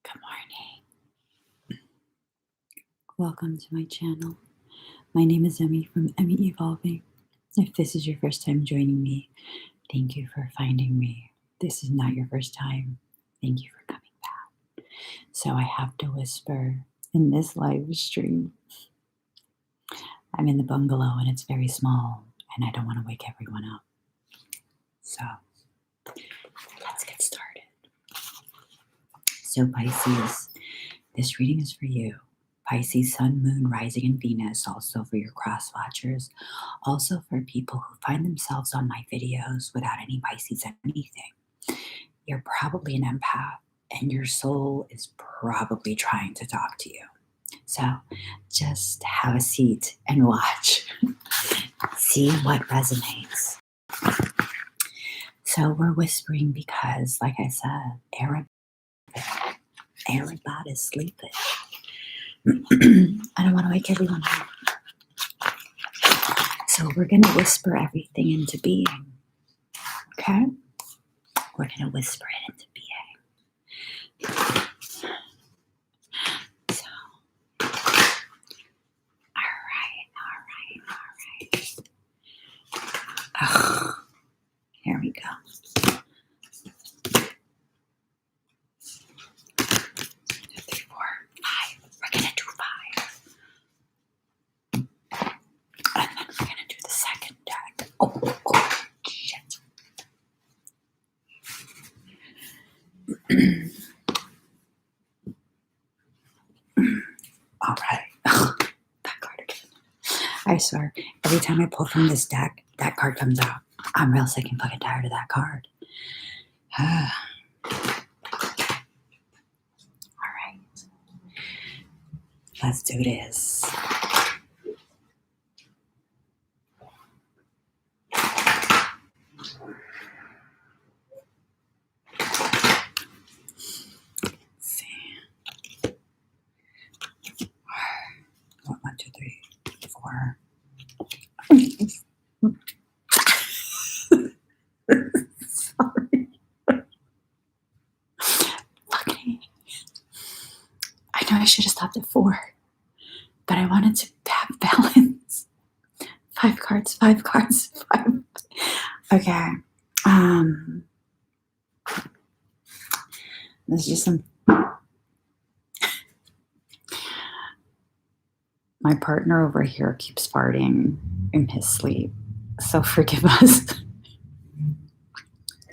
Good morning. Welcome to my channel. My name is Emmie from Emmie Evolving. If this is your first time joining me, thank you for finding me. This is not your first time. Thank you for coming back. So I have to whisper in this live stream. I'm in the bungalow and it's very small and I don't want to wake everyone up. So let's get started. So Pisces, this reading is for you. Pisces, Sun, Moon, Rising, and Venus, also for your cross watchers, also for people who find themselves on my videos without any Pisces anything. You're probably an empath, and your soul is probably trying to talk to you. So just have a seat and watch. See what resonates. So we're whispering because, like I said, everybody is sleeping. I don't want to wake everyone up. So we're going to whisper everything into being. Okay? We're going to whisper it into being. So, all right. Oh, here we go. 3, 4, 5. We're going to do 5. And then we're going to do the second deck. Oh, shit. All right. That card again. I swear, every time I pull from this deck, that card comes out. I'm real sick and fucking tired of that card. All right. Let's do this. One, 2, 3, 4. Sorry. Fucking. I know I should have stopped at 4, but I wanted to have balance. 5 cards, 5 cards, 5. Okay. There's just some. My partner over here keeps farting in his sleep. So forgive us.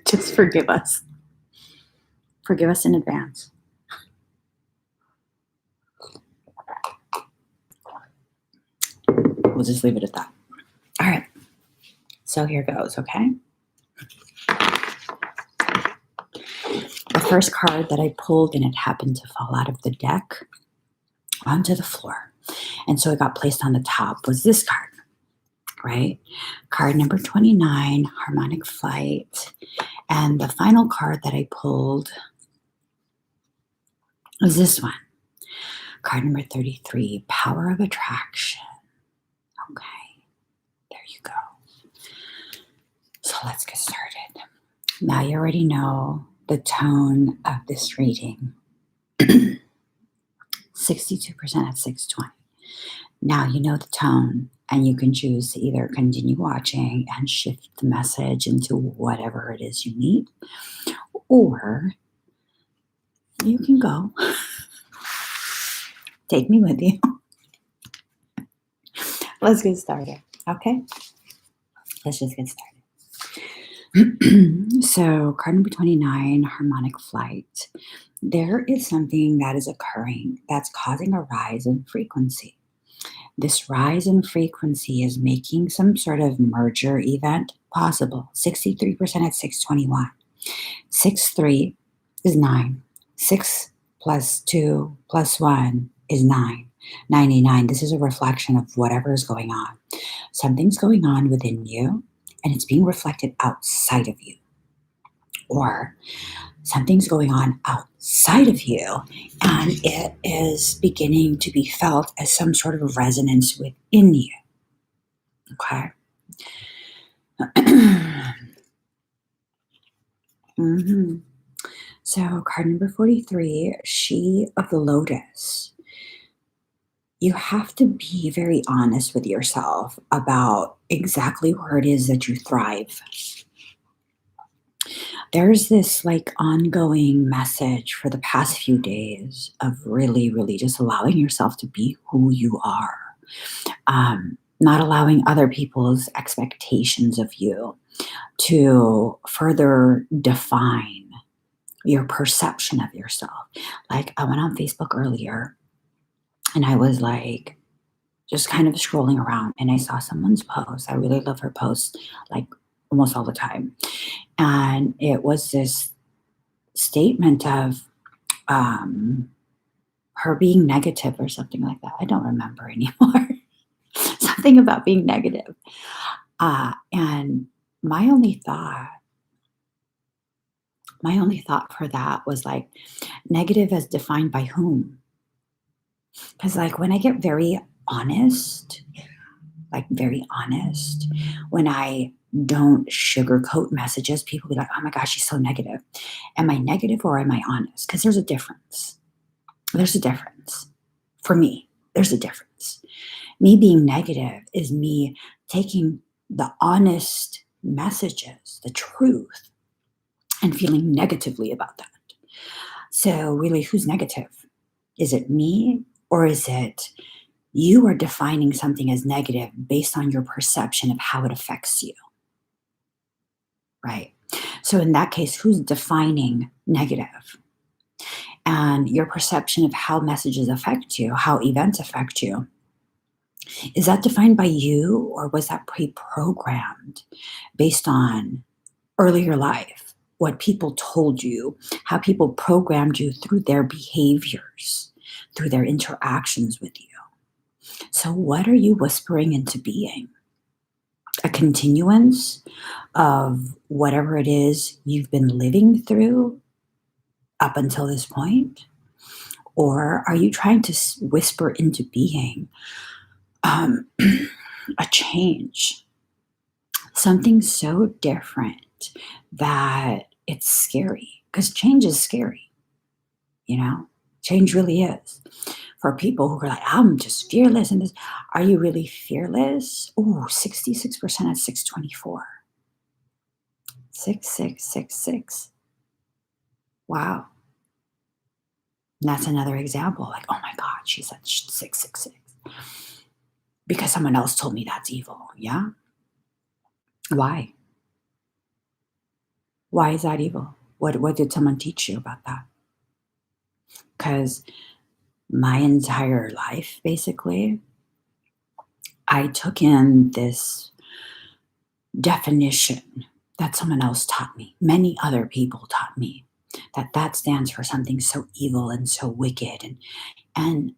Just forgive us. Forgive us in advance. We'll just leave it at that. All right. So here goes, okay? The first card that I pulled, and it happened to fall out of the deck onto the floor. And so it got placed on the top, was this card, right? Card number 29, Harmonic Flight. And the final card that I pulled was this one. Card number 33, Power of Attraction. Okay, there you go. So let's get started. Now you already know the tone of this reading. 62% at 620. Now you know the tone, and you can choose to either continue watching and shift the message into whatever it is you need, or you can go. Take me with you. Let's get started, okay? Let's just get started. So, card number 29, Harmonic Flight. There is something that is occurring that's causing a rise in frequency. This rise in frequency is making some sort of merger event possible. 63% at 621. 6-3 is 9. 6 plus 2 plus 1 is 9. 99. This is a reflection of whatever is going on. Something's going on within you, and it's being reflected outside of you. Or something's going on outside of you, and it is beginning to be felt as some sort of resonance within you. Okay? So card number 43, She of the Lotus. You have to be very honest with yourself about exactly where it is that you thrive. There's this like ongoing message for the past few days of really, really just allowing yourself to be who you are, not allowing other people's expectations of you to further define your perception of yourself. Like, I went on Facebook earlier and I was like, just kind of scrolling around and I saw someone's post. I really love her posts like almost all the time. And it was this statement of her being negative or something like that. I don't remember anymore. Something about being negative. And my only thought, for that was like, negative as defined by whom? Because like when I get very honest, when I don't sugarcoat messages, people be like, oh my gosh, she's so negative. Am I negative or am I honest? Because there's a difference. There's a difference. For me, there's a difference. Me being negative is me taking the honest messages, the truth, and feeling negatively about that. So, really, who's negative? Is it me or is it you are defining something as negative based on your perception of how it affects you? Right. So, in that case, who's defining negative? And your perception of how messages affect you, how events affect you, is that defined by you or was that pre programmed based on earlier life? What people told you, how people programmed you through their behaviors, through their interactions with you. So, what are you whispering into being? A continuance of whatever it is you've been living through up until this point? Or are you trying to whisper into being a change? Something so different that it's scary because change is scary, you know? Change really is. For people who are like, I'm just fearless in this, are you really fearless? Ooh, 66% at 624. 6666. Wow. And that's another example. Like, oh my God, she's at 666. Because someone else told me that's evil. Yeah? Why? Why is that evil? What did someone teach you about that? Because my entire life, basically, I took in this definition that someone else taught me. Many other people taught me that stands for something so evil and so wicked. And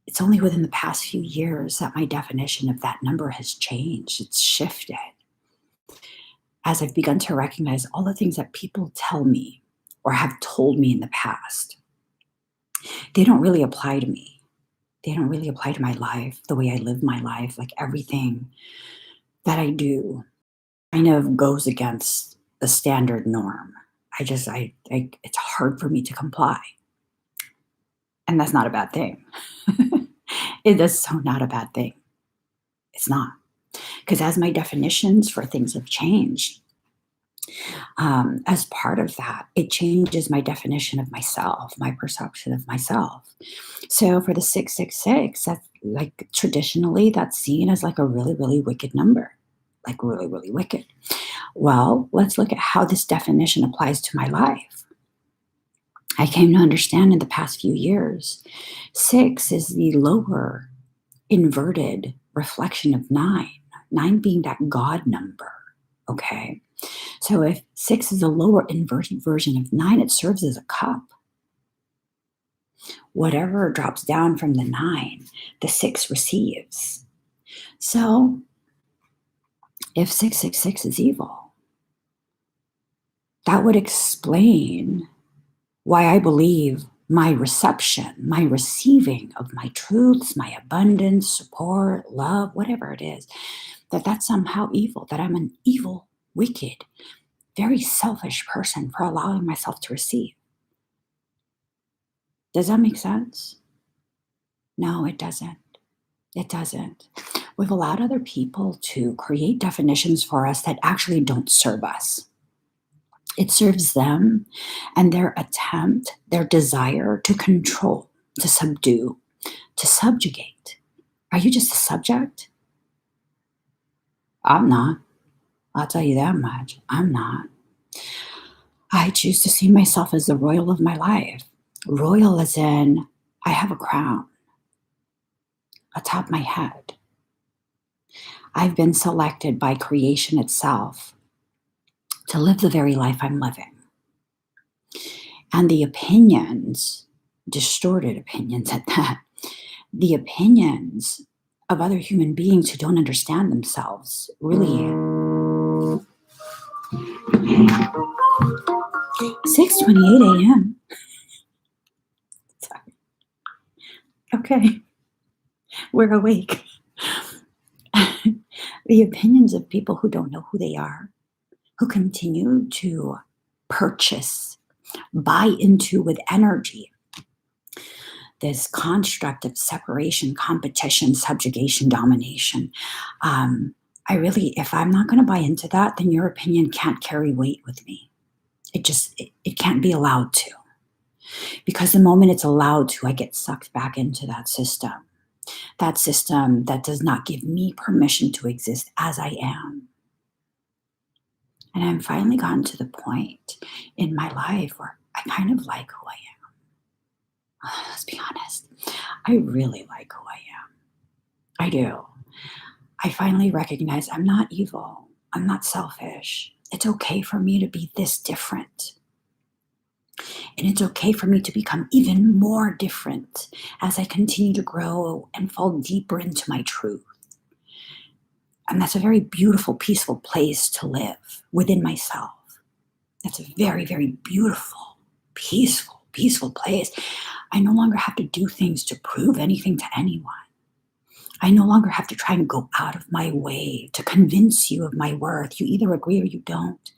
it's only within the past few years that my definition of that number has changed. It's shifted as I've begun to recognize all the things that people tell me or have told me in the past. They don't really apply to me. They don't really apply to my life, the way I live my life, like everything that I do kind of goes against the standard norm. It's hard for me to comply. And that's not a bad thing. It is so not a bad thing. It's not. Because as my definitions for things have changed, as part of that, it changes my definition of myself, my perception of myself. So for the 666, that's like traditionally that's seen as like a really, really wicked number, like really, really wicked. Well, let's look at how this definition applies to my life. I came to understand in the past few years, 6 is the lower inverted reflection of 9, 9 being that God number. Okay. So if 6 is a lower inverted version of 9, it serves as a cup. Whatever drops down from the 9, the 6 receives. So if 666 is evil, that would explain why I believe my reception, my receiving of my truths, my abundance, support, love, whatever it is, that's somehow evil, that I'm an evil, wicked, very selfish person for allowing myself to receive. Does that make sense? No, it doesn't. It doesn't. We've allowed other people to create definitions for us that actually don't serve us. It serves them and their attempt, their desire to control, to subdue, to subjugate. Are you just a subject? I'm not. I'll tell you that much. I'm not. I choose to see myself as the royal of my life. Royal as in, I have a crown atop my head. I've been selected by creation itself to live the very life I'm living. And the opinions, distorted opinions at that, the opinions of other human beings who don't understand themselves really 6:28 a.m. Sorry. Okay. We're awake. The opinions of people who don't know who they are, who continue to purchase, buy into with energy this construct of separation, competition, subjugation, domination. If I'm not going to buy into that, then your opinion can't carry weight with me. It can't be allowed to. Because the moment it's allowed to, I get sucked back into that system that does not give me permission to exist as I am. And I'm finally gotten to the point in my life where I kind of like who I am. Let's be honest. I really like who I am. I do. I finally recognize I'm not evil. I'm not selfish. It's okay for me to be this different. And it's okay for me to become even more different as I continue to grow and fall deeper into my truth. And that's a very beautiful, peaceful place to live within myself. That's a very, very beautiful, peaceful place. I no longer have to do things to prove anything to anyone. I no longer have to try and go out of my way to convince you of my worth. You either agree or you don't.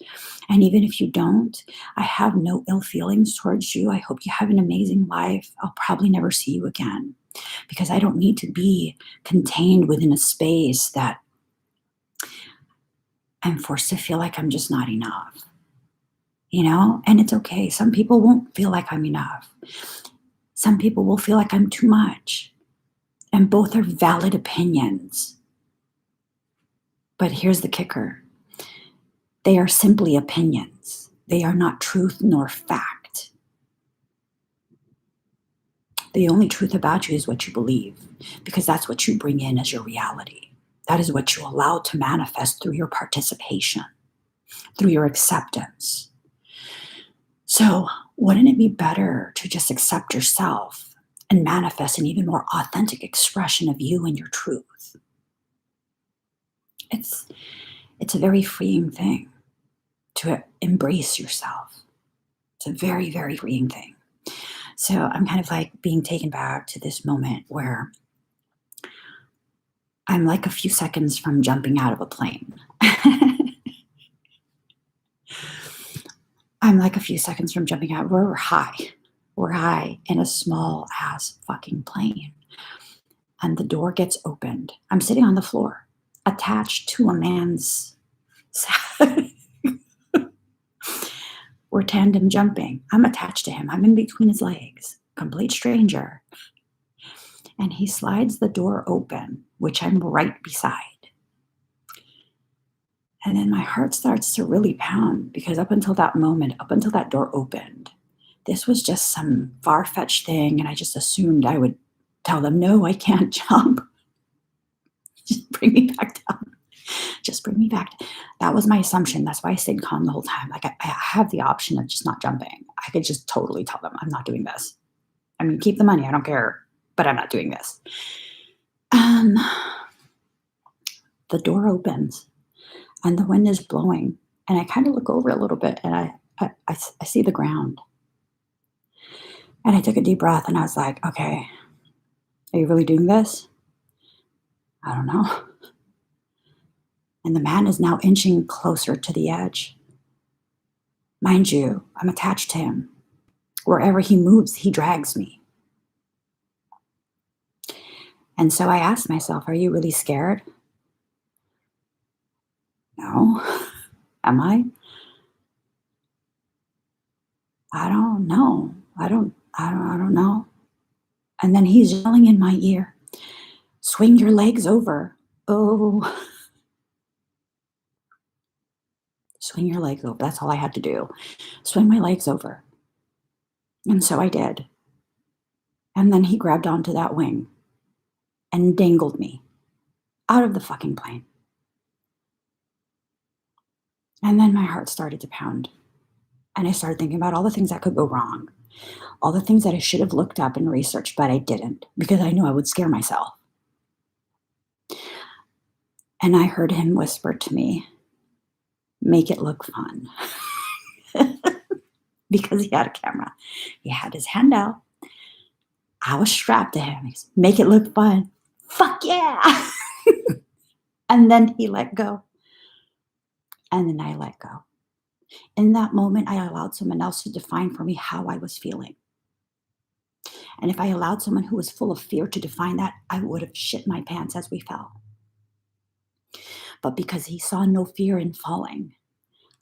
And even if you don't, I have no ill feelings towards you. I hope you have an amazing life. I'll probably never see you again because I don't need to be contained within a space that I'm forced to feel like I'm just not enough. And it's okay. Some people won't feel like I'm enough. Some people will feel like I'm too much. And both are valid opinions. But here's the kicker. They are simply opinions. They are not truth nor fact. The only truth about you is what you believe, because that's what you bring in as your reality. That is what you allow to manifest through your participation, through your acceptance. So wouldn't it be better to just accept yourself and manifest an even more authentic expression of you and your truth? It's a very freeing thing to embrace yourself. It's a very, very freeing thing. So I'm kind of like being taken back to this moment where I'm like a few seconds from jumping out of a plane. I'm like a few seconds from jumping out. We're high. We're high in a small ass fucking plane. And the door gets opened. I'm sitting on the floor, attached to a man's side. We're tandem jumping. I'm attached to him. I'm in between his legs, complete stranger. And he slides the door open, which I'm right beside. And then my heart starts to really pound because up until that moment, up until that door opened, this was just some far-fetched thing. And I just assumed I would tell them, no, I can't jump. Just bring me back down. Just bring me back. That was my assumption. That's why I stayed calm the whole time. Like I have the option of just not jumping. I could just totally tell them I'm not doing this. I mean, keep the money. I don't care, but I'm not doing this. The door opens and the wind is blowing. And I kind of look over a little bit and I see the ground. And I took a deep breath and I was like, okay, are you really doing this? I don't know. And the man is now inching closer to the edge. Mind you, I'm attached to him. Wherever he moves, he drags me. And so I asked myself, are you really scared? No. Am I? I don't know. I don't know. And then he's yelling in my ear, swing your legs over. Oh, swing your legs over. That's all I had to do. Swing my legs over. And so I did. And then he grabbed onto that wing and dangled me out of the fucking plane. And then my heart started to pound. And I started thinking about all the things that could go wrong, all the things that I should have looked up and researched, but I didn't because I knew I would scare myself. And I heard him whisper to me, make it look fun. Because he had a camera. He had his hand out. I was strapped to him. He's, make it look fun. Fuck yeah. And then he let go. And then I let go. In that moment, I allowed someone else to define for me how I was feeling. And if I allowed someone who was full of fear to define that, I would have shit my pants as we fell. But because he saw no fear in falling,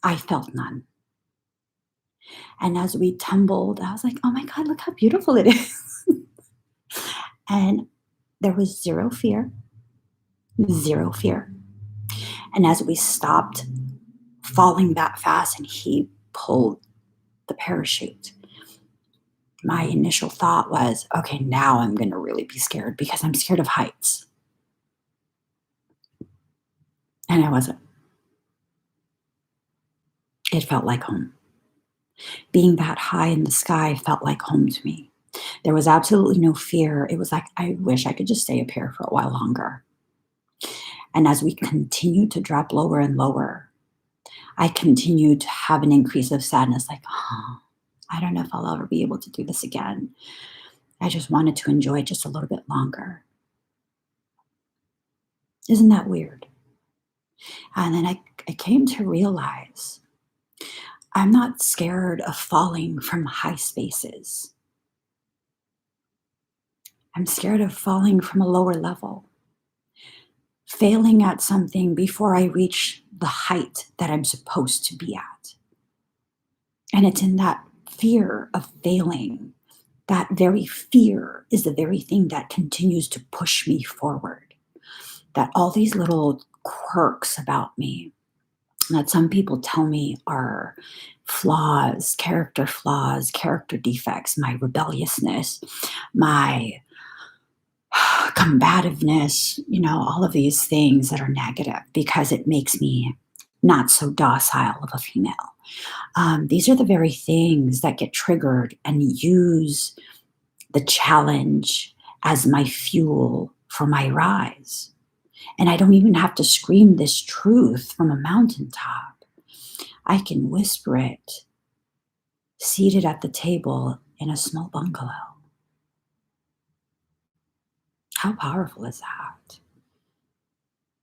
I felt none. And as we tumbled, I was like, oh my God, look how beautiful it is. And there was zero fear. And as we stopped falling that fast and he pulled the parachute, my initial thought was, okay, now I'm going to really be scared because I'm scared of heights. And I wasn't. It felt like home. Being that high in the sky felt like home to me. There was absolutely no fear. It was like, I wish I could just stay up here for a while longer. And as we continued to drop lower and lower, I continued to have an increase of sadness, like, oh, I don't know if I'll ever be able to do this again. I just wanted to enjoy it just a little bit longer. Isn't that weird? And then I came to realize I'm not scared of falling from high spaces. I'm scared of falling from a lower level, failing at something before I reach the height that I'm supposed to be at. And it's in that fear of failing, that very fear is the very thing that continues to push me forward. That all these little quirks about me that some people tell me are flaws, character defects, my rebelliousness, my combativeness, all of these things that are negative because it makes me not so docile of a female. These are the very things that get triggered and use the challenge as my fuel for my rise. And I don't even have to scream this truth from a mountaintop. I can whisper it seated at the table in a small bungalow. How powerful is that?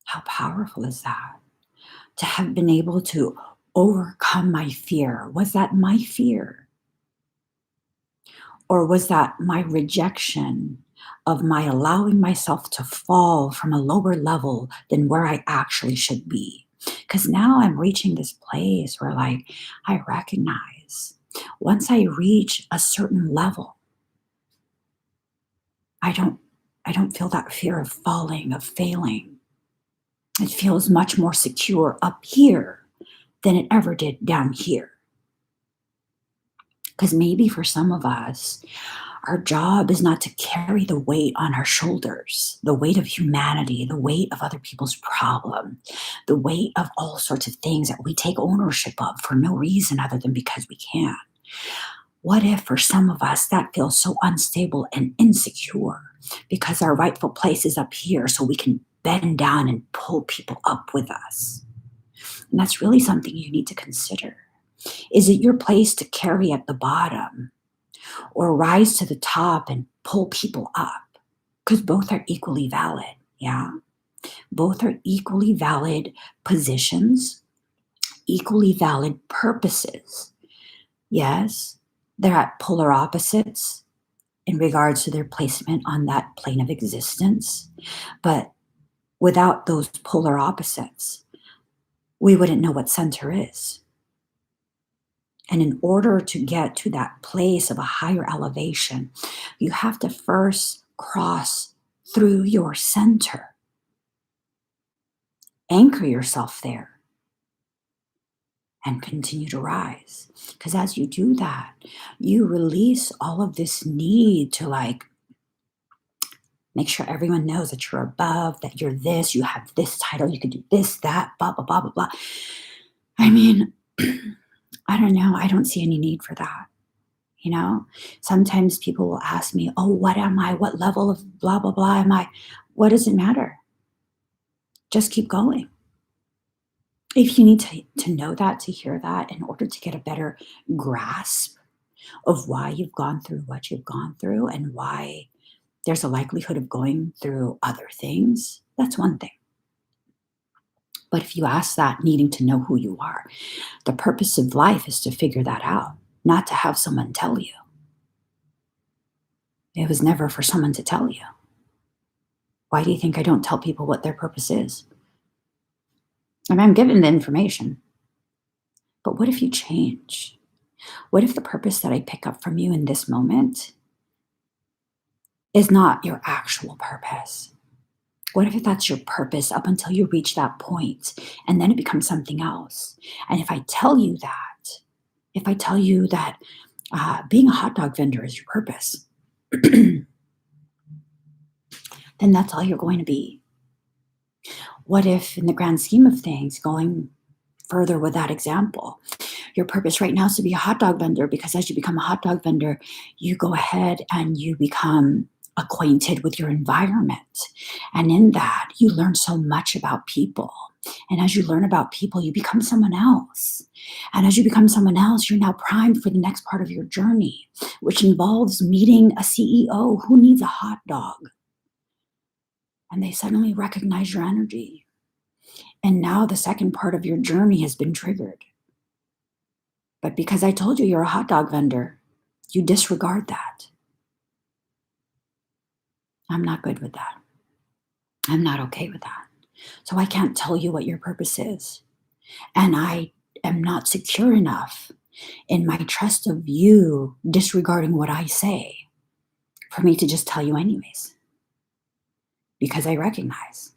How powerful is that? To have been able to overcome my fear. Was that my fear? Or was that my rejection of my allowing myself to fall from a lower level than where I actually should be? Because now I'm reaching this place where I recognize once I reach a certain level, I don't feel that fear of falling, of failing. It feels much more secure up here than it ever did down here. Because maybe for some of us, our job is not to carry the weight on our shoulders, the weight of humanity, the weight of other people's problem, the weight of all sorts of things that we take ownership of for no reason other than because we can. What if for some of us that feels so unstable and insecure because our rightful place is up here so we can bend down and pull people up with us? And that's really something you need to consider. Is it your place to carry at the bottom or rise to the top and pull people up? Because both are equally valid, yeah? Both are equally valid positions, equally valid purposes. Yes, they're at polar opposites in regards to their placement on that plane of existence. But without those polar opposites, we wouldn't know what center is. And in order to get to that place of a higher elevation, you have to first cross through your center. Anchor yourself there and continue to rise. Because as you do that, you release all of this need to make sure everyone knows that you're above, that you're this, you have this title, you can do this, that, blah, blah, blah, blah, blah. I mean, I don't know. I don't see any need for that. Sometimes people will ask me, oh, what am I? What level of blah, blah, blah am I? What does it matter? Just keep going. If you need to know that, to hear that, in order to get a better grasp of why you've gone through what you've gone through and why there's a likelihood of going through other things, that's one thing. But if you ask that needing to know who you are, the purpose of life is to figure that out, not to have someone tell you. It was never for someone to tell you. Why do you think I don't tell people what their purpose is? I mean, I'm given the information. But what if you change? What if the purpose that I pick up from you in this moment is not your actual purpose? What if that's your purpose up until you reach that point and then it becomes something else? And if I tell you that, being a hot dog vendor is your purpose, then that's all you're going to be. What if, in the grand scheme of things, going further with that example, your purpose right now is to be a hot dog vendor, because as you become a hot dog vendor, you go ahead and you become acquainted with your environment. And in that, you learn so much about people. And as you learn about people, you become someone else. And as you become someone else, you're now primed for the next part of your journey, which involves meeting a CEO who needs a hot dog. And they suddenly recognize your energy. And now the second part of your journey has been triggered. But because I told you you're a hot dog vendor, you disregard that. I'm not good with that. I'm not okay with that. So I can't tell you what your purpose is. And I am not secure enough in my trust of you disregarding what I say for me to just tell you anyways. Because I recognize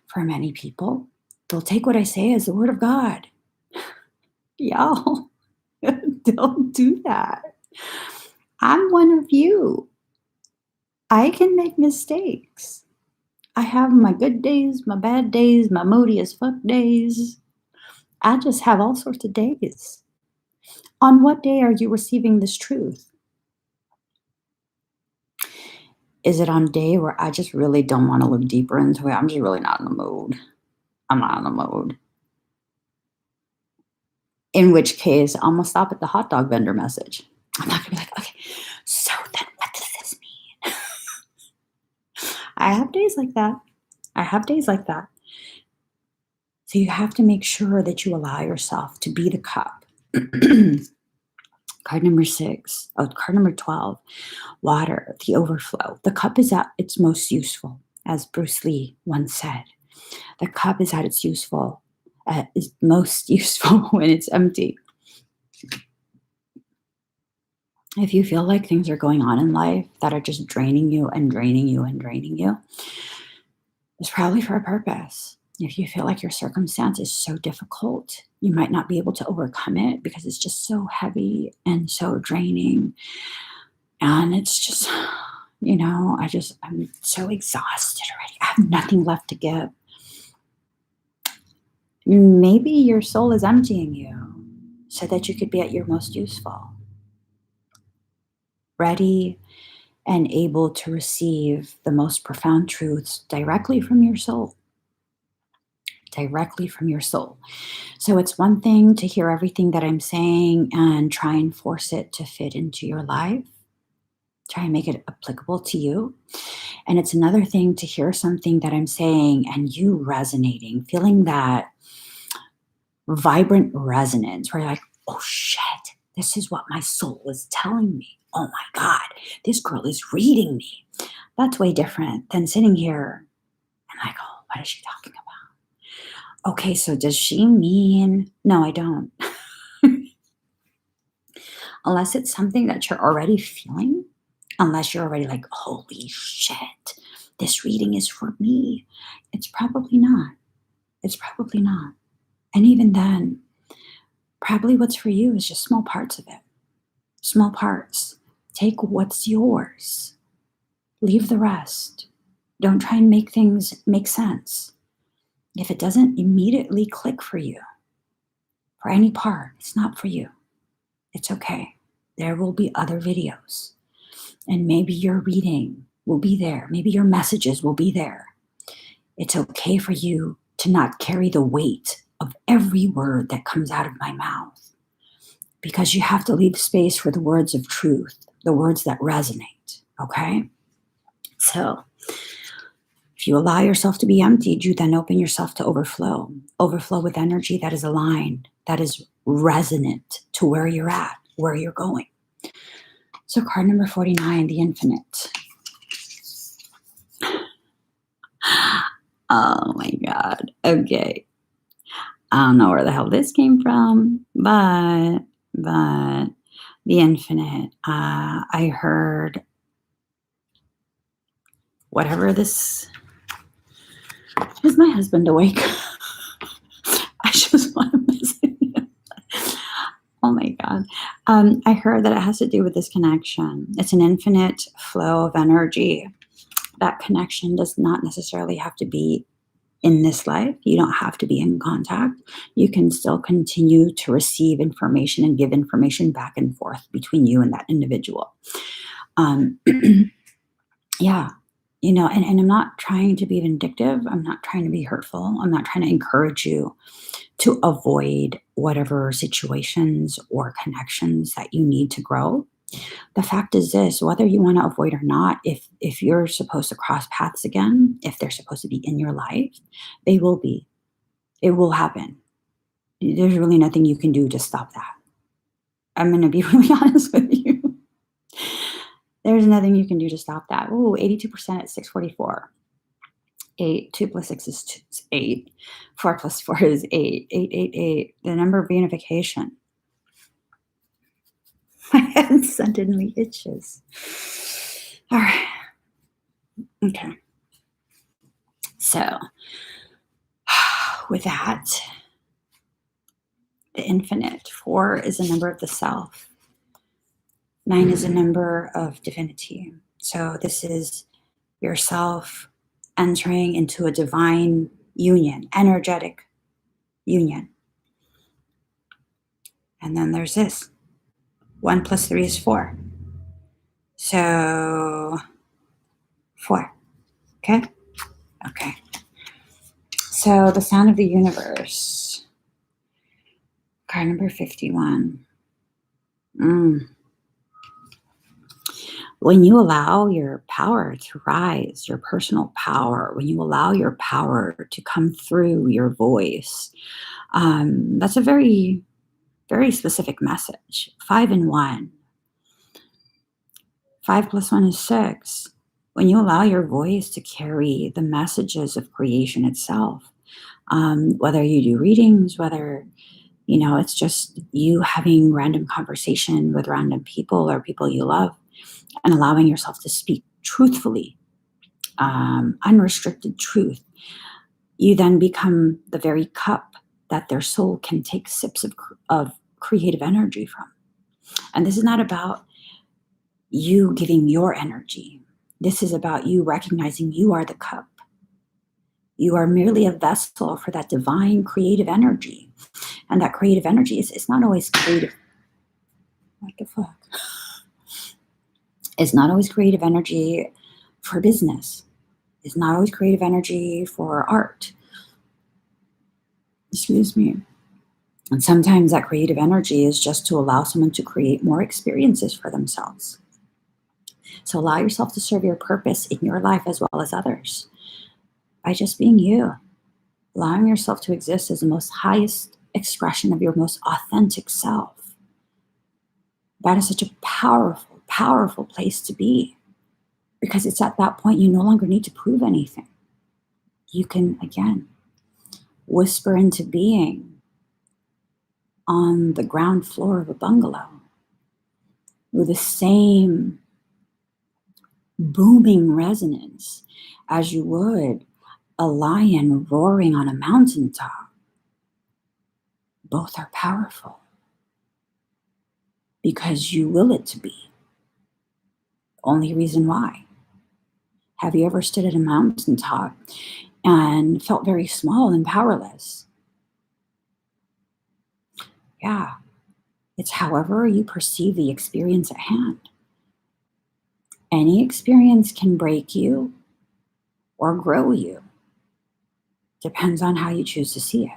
for many people, they'll take what I say as the word of God. Y'all, don't do that. I'm one of you. I can make mistakes. I have my good days, my bad days, my moody as fuck days. I just have all sorts of days. On what day are you receiving this truth? Is it on a day where I just really don't want to look deeper into it? I'm just really not in the mood. I'm not in the mood. In which case, I'm going to stop at the hot dog vendor message. I'm not going to be like, okay, so then what does this mean? I have days like that. So you have to make sure that you allow yourself to be the cup. Card number 12, water, the overflow. The cup is at its most useful, as Bruce Lee once said. The cup is at its most useful when it's empty. If you feel like things are going on in life that are just draining you and draining you and draining you, it's probably for a purpose. If you feel like your circumstance is so difficult, you might not be able to overcome it because it's just so heavy and so draining. And it's just, I'm so exhausted already. I have nothing left to give. Maybe your soul is emptying you so that you could be at your most useful, ready and able to receive the most profound truths directly from your soul. So it's one thing to hear everything that I'm saying and try and force it to fit into your life. Try and make it applicable to you. And it's another thing to hear something that I'm saying and you resonating, feeling that vibrant resonance where you're like, oh shit, This is what my soul is telling me. Oh my God, this girl is reading me. That's way different than sitting here and I go, what is she talking about? Okay, so does she mean, no, I don't. Unless it's something that you're already feeling, unless you're already like, holy shit, this reading is for me. It's probably not. It's probably not. And even then, probably what's for you is just small parts of it. Small parts. Take what's yours. Leave the rest. Don't try and make things make sense. If it doesn't immediately click for you, for any part, it's not for you. It's okay. There will be other videos. And maybe your reading will be there. Maybe your messages will be there. It's okay for you to not carry the weight of every word that comes out of my mouth, because you have to leave space for the words of truth, the words that resonate, okay? So if you allow yourself to be emptied, you then open yourself to overflow with energy that is aligned, that is resonant to where you're at, where you're going. So card number 49, the infinite. Oh my God. Okay. I don't know where the hell this came from, but the infinite. I heard whatever this is. My husband awake? I just want to visit him. Oh my God. I heard that it has to do with this connection. It's an infinite flow of energy. That connection does not necessarily have to be in this life. You don't have to be in contact. You can still continue to receive information and give information back and forth between you and that individual. Yeah, and I'm not trying to be vindictive. I'm not trying to be hurtful. I'm not trying to encourage you to avoid whatever situations or connections that you need to grow. The fact is this: whether you want to avoid or not, if you're supposed to cross paths again, if they're supposed to be in your life, they will be. It will happen. There's really nothing you can do to stop that. I'm going to be really honest with you. There's nothing you can do to stop that. Ooh, 82% at 644. 8, 2 plus 6 is 8. 4 plus 4 is 8. 8, 8, 8. The number of reunification. My head suddenly itches. All right. Okay. So, with that, the infinite. 4 is a number of the self. 9 is a number of divinity. So this is yourself entering into a divine union, energetic union. And then there's this. 1 plus 3 is 4. So 4. Okay? Okay. So the sound of the universe. Card number 51. When you allow your power to rise, your personal power, when you allow your power to come through your voice, that's a very, very specific message. 5 and 1. 5 plus 1 is 6. When you allow your voice to carry the messages of creation itself, whether you do readings, whether it's just you having random conversation with random people or people you love, and allowing yourself to speak truthfully, unrestricted truth, you then become the very cup that their soul can take sips of creative energy from. And this is not about you giving your energy. This is about you recognizing you are the cup. You are merely a vessel for that divine creative energy. And that creative energy is not always creative. What the fuck? It's not always creative energy for business. It's not always creative energy for art. Excuse me. And sometimes that creative energy is just to allow someone to create more experiences for themselves. So allow yourself to serve your purpose in your life as well as others by just being you. Allowing yourself to exist as the most highest expression of your most authentic self. That is such a powerful, powerful place to be, because it's at that point you no longer need to prove anything. You can, again, whisper into being on the ground floor of a bungalow with the same booming resonance as you would a lion roaring on a mountaintop. Both are powerful because you will it to be. Only reason why. Have you ever stood at a mountaintop and felt very small and powerless? Yeah, it's however you perceive the experience at hand. Any experience can break you or grow you. Depends on how you choose to see it.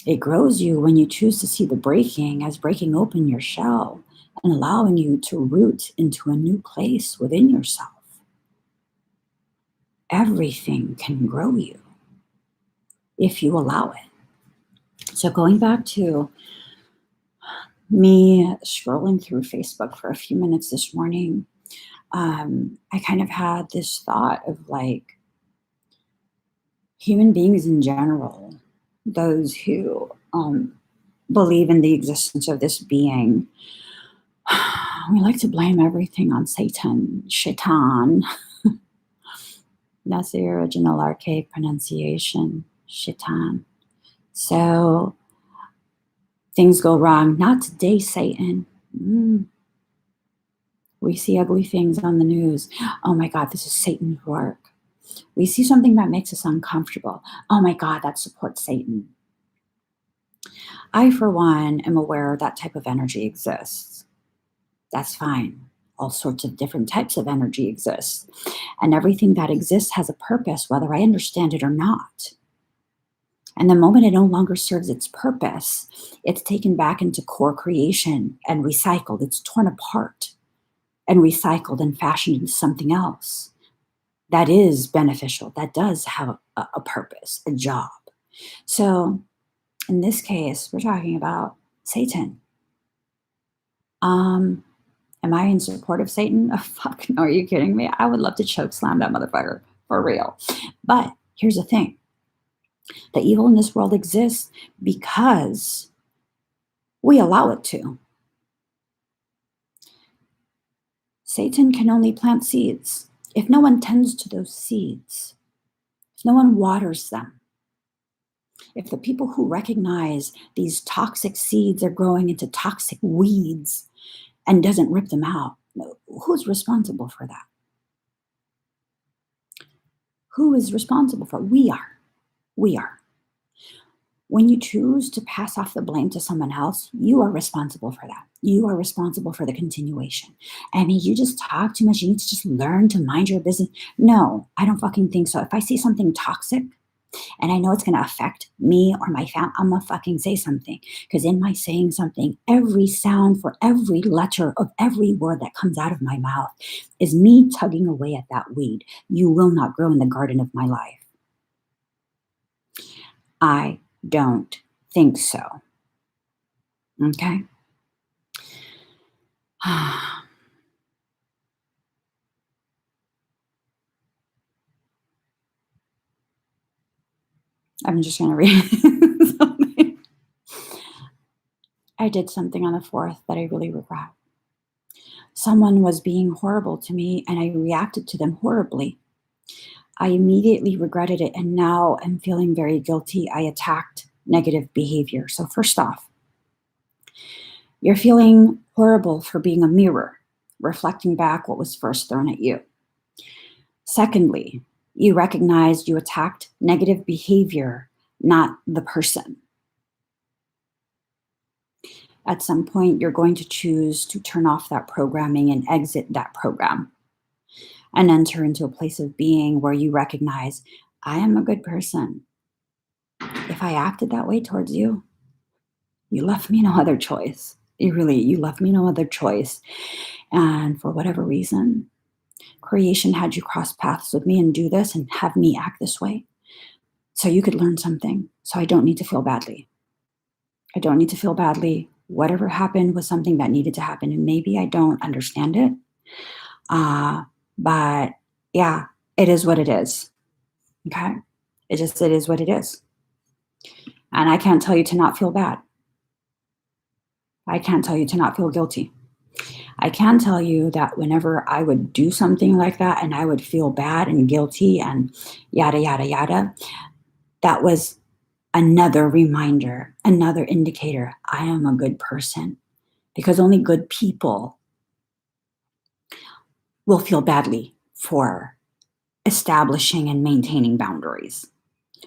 It grows you when you choose to see the breaking as breaking open your shell and allowing you to root into a new place within yourself. Everything can grow you if you allow it. So going back to me scrolling through Facebook for a few minutes this morning, I kind of had this thought of like human beings in general, those who believe in the existence of this being, we like to blame everything on Satan, Shaitan. That's the original archaic pronunciation, Shaitan. So things go wrong. Not today, Satan. We see ugly things on the news. Oh my God, this is Satan's work. We see something that makes us uncomfortable. Oh my God, that supports Satan. I, for one, am aware that type of energy exists. That's fine. All sorts of different types of energy exist. And everything that exists has a purpose, whether I understand it or not. And the moment it no longer serves its purpose, it's taken back into core creation and recycled. It's torn apart and recycled and fashioned into something else that is beneficial, that does have a purpose, a job. So in this case, we're talking about Satan. Am I in support of Satan? Oh, fuck no, are you kidding me? I would love to choke slam that motherfucker, for real. But here's the thing. The evil in this world exists because we allow it to. Satan can only plant seeds. If no one tends to those seeds, if no one waters them, if the people who recognize these toxic seeds are growing into toxic weeds and doesn't rip them out, who's responsible for that? Who is responsible for it? We are. We are. When you choose to pass off the blame to someone else, you are responsible for that. You are responsible for the continuation. I mean, you just talk too much. You need to just learn to mind your business. No, I don't fucking think so. If I see something toxic and I know it's going to affect me or my family, I'm going to fucking say something. Because in my saying something, every sound for every letter of every word that comes out of my mouth is me tugging away at that weed. You will not grow in the garden of my life. I don't think so. Okay? I'm just going to read something. I did something on the 4th that I really regret. Someone was being horrible to me and I reacted to them horribly. I immediately regretted it and now I'm feeling very guilty. I attacked negative behavior. So first off, you're feeling horrible for being a mirror, reflecting back what was first thrown at you. Secondly, you recognized you attacked negative behavior, not the person. At some point, you're going to choose to turn off that programming and exit that program and enter into a place of being where you recognize, I am a good person. If I acted that way towards you, you left me no other choice. You left me no other choice. And for whatever reason, creation had you cross paths with me and do this and have me act this way. So you could learn something. So I don't need to feel badly. I don't need to feel badly Whatever happened was something that needed to happen. And maybe I don't understand it. But yeah, it is what it is. Okay? It is what it is. And I can't tell you to not feel bad. I can't tell you to not feel guilty. I can tell you that whenever I would do something like that and I would feel bad and guilty and yada, yada, yada, that was another reminder, another indicator I am a good person, because only good people will feel badly for establishing and maintaining boundaries,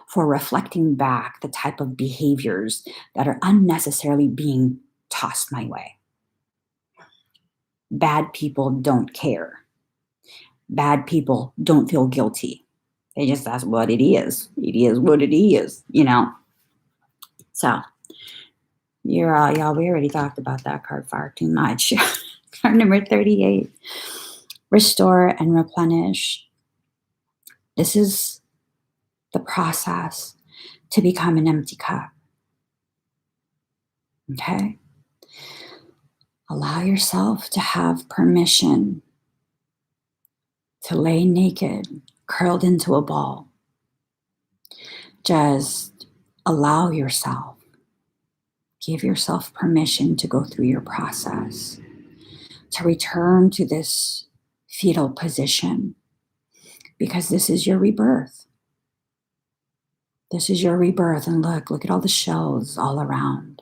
for reflecting back the type of behaviors that are unnecessarily being tossed my way. Bad people don't care. Bad people don't feel guilty. That's what it is. It is what it is, So, y'all, we already talked about that card far too much. Card number 38, restore and replenish. This is the process to become an empty cup. Okay? Allow yourself to have permission to lay naked, curled into a ball. Just allow yourself, give yourself permission to go through your process, to return to this fetal position, because this is your rebirth. This is your rebirth. And look at all the shells all around.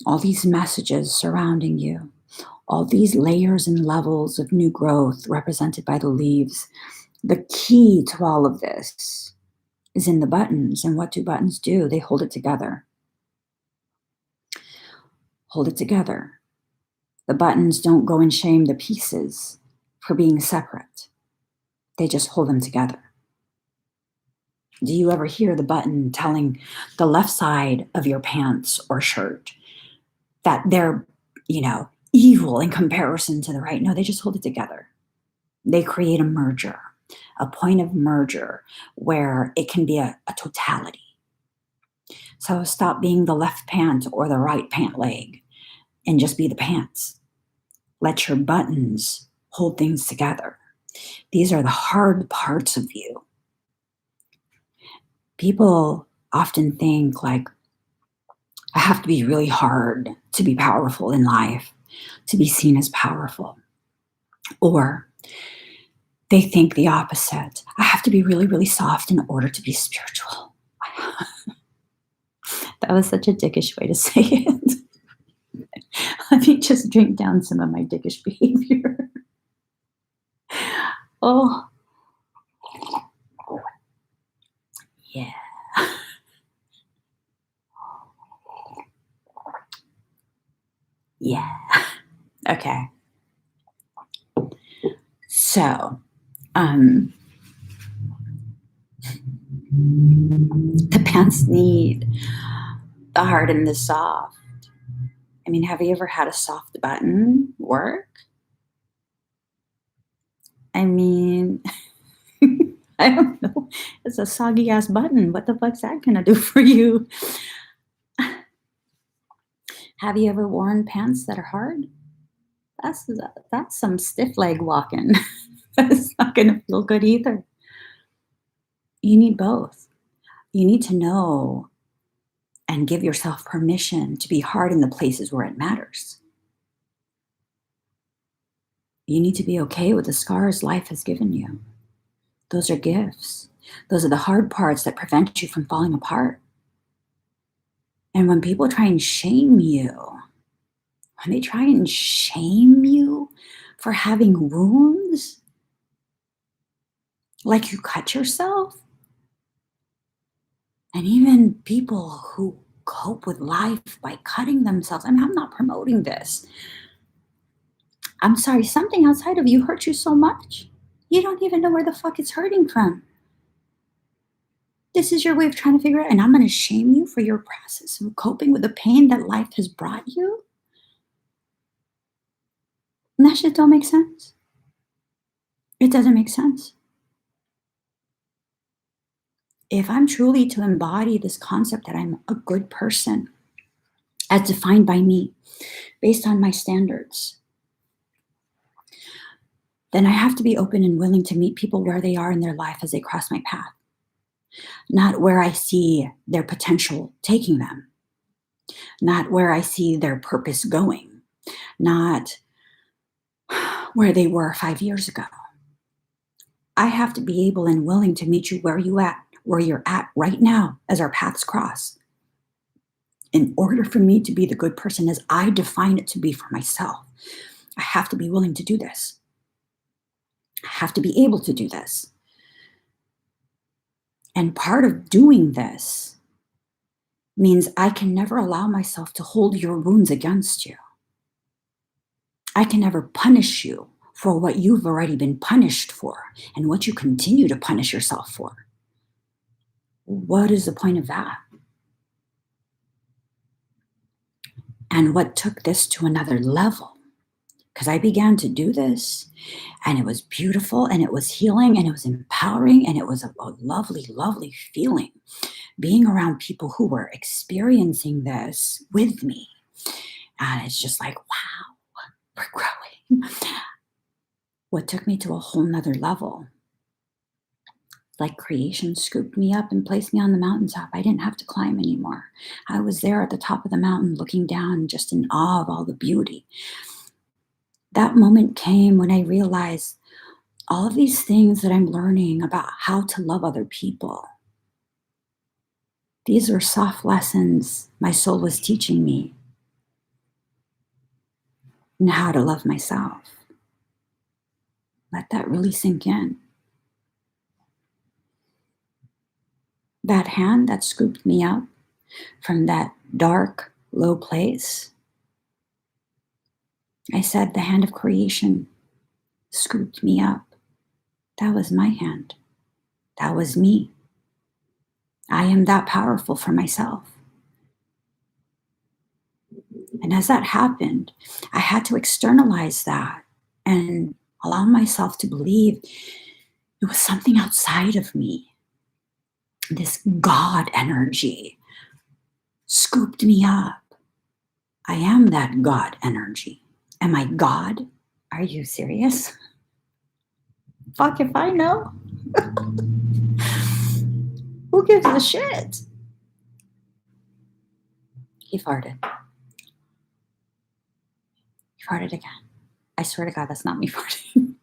All these messages surrounding you, all these layers and levels of new growth represented by the leaves. The key to all of this is in the buttons. And what do buttons do? They hold it together. Hold it together. The buttons don't go and shame the pieces for being separate. They just hold them together. Do you ever hear the button telling the left side of your pants or shirt that they're, evil in comparison to the right? No, they just hold it together. They create a merger, a point of merger where it can be a totality. So stop being the left pant or the right pant leg and just be the pants. Let your buttons hold things together. These are the hard parts of you. People often think like, I have to be really hard to be powerful in life, to be seen as powerful. Or they think the opposite. I have to be really, really soft in order to be spiritual. That was such a dickish way to say it. Let me just drink down some of my dickish behavior. Oh. Yeah. Yeah. Okay. So, the pants need the hard and the soft. I mean, have you ever had a soft button work? I mean, I don't know. It's a soggy ass button. What the fuck's that gonna do for you? Have you ever worn pants that are hard? That's some stiff leg walking. That's not gonna feel good either. You need both. You need to know and give yourself permission to be hard in the places where it matters. You need to be okay with the scars life has given you. Those are gifts. Those are the hard parts that prevent you from falling apart. And when people try and shame you, when they try and shame you for having wounds, like you cut yourself, and even people who cope with life by cutting themselves. I mean, I'm not promoting this. I'm sorry, something outside of you hurt you so much. You don't even know where the fuck it's hurting from. This is your way of trying to figure it out, and I'm going to shame you for your process of coping with the pain that life has brought you? And that shit don't make sense. It doesn't make sense. If I'm truly to embody this concept that I'm a good person, as defined by me, based on my standards, then I have to be open and willing to meet people where they are in their life as they cross my path, not where I see their potential taking them, not where I see their purpose going, not where they were 5 years ago. I have to be able and willing to meet you where you're at right now as our paths cross. In order for me to be the good person as I define it to be for myself, I have to be willing to do this. I have to be able to do this. And part of doing this means I can never allow myself to hold your wounds against you. I can never punish you for what you've already been punished for and what you continue to punish yourself for. What is the point of that? And what took this to another level? Because I began to do this, and it was beautiful, and it was healing, and it was empowering, and it was a lovely, lovely feeling being around people who were experiencing this with me. And it's just like, wow, we're growing. What took me to a whole nother level, like creation scooped me up and placed me on the mountaintop. I didn't have to climb anymore. I was there at the top of the mountain looking down, just in awe of all the beauty. That moment came when I realized all of these things that I'm learning about how to love other people. These were soft lessons my soul was teaching me and how to love myself. Let that really sink in. That hand that scooped me up from that dark, low place, I said the hand of creation scooped me up. That was my hand. That was me. I am that powerful for myself. And as that happened, I had to externalize that and allow myself to believe it was something outside of me. This God energy scooped me up. I am that God energy. Am I God? Are you serious? Fuck if I know. Who gives a shit? He farted. He farted again. I swear to God, that's not me farting.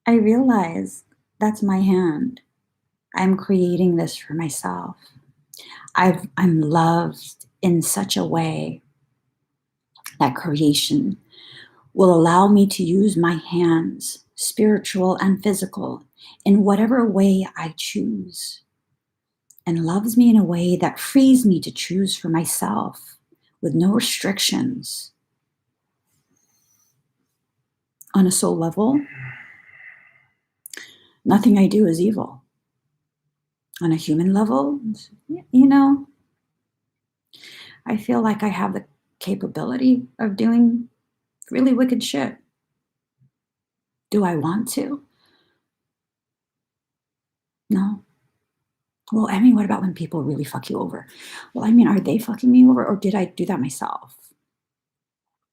I realize that's my hand. I'm creating this for myself. I'm loved in such a way that creation will allow me to use my hands, spiritual and physical, in whatever way I choose, and loves me in a way that frees me to choose for myself with no restrictions. On a soul level, nothing I do is evil. On a human level, I feel like I have the capability of doing really wicked shit. Do I want to? No. Well, Emmie, what about when people really fuck you over? Well, are they fucking me over, or did I do that myself?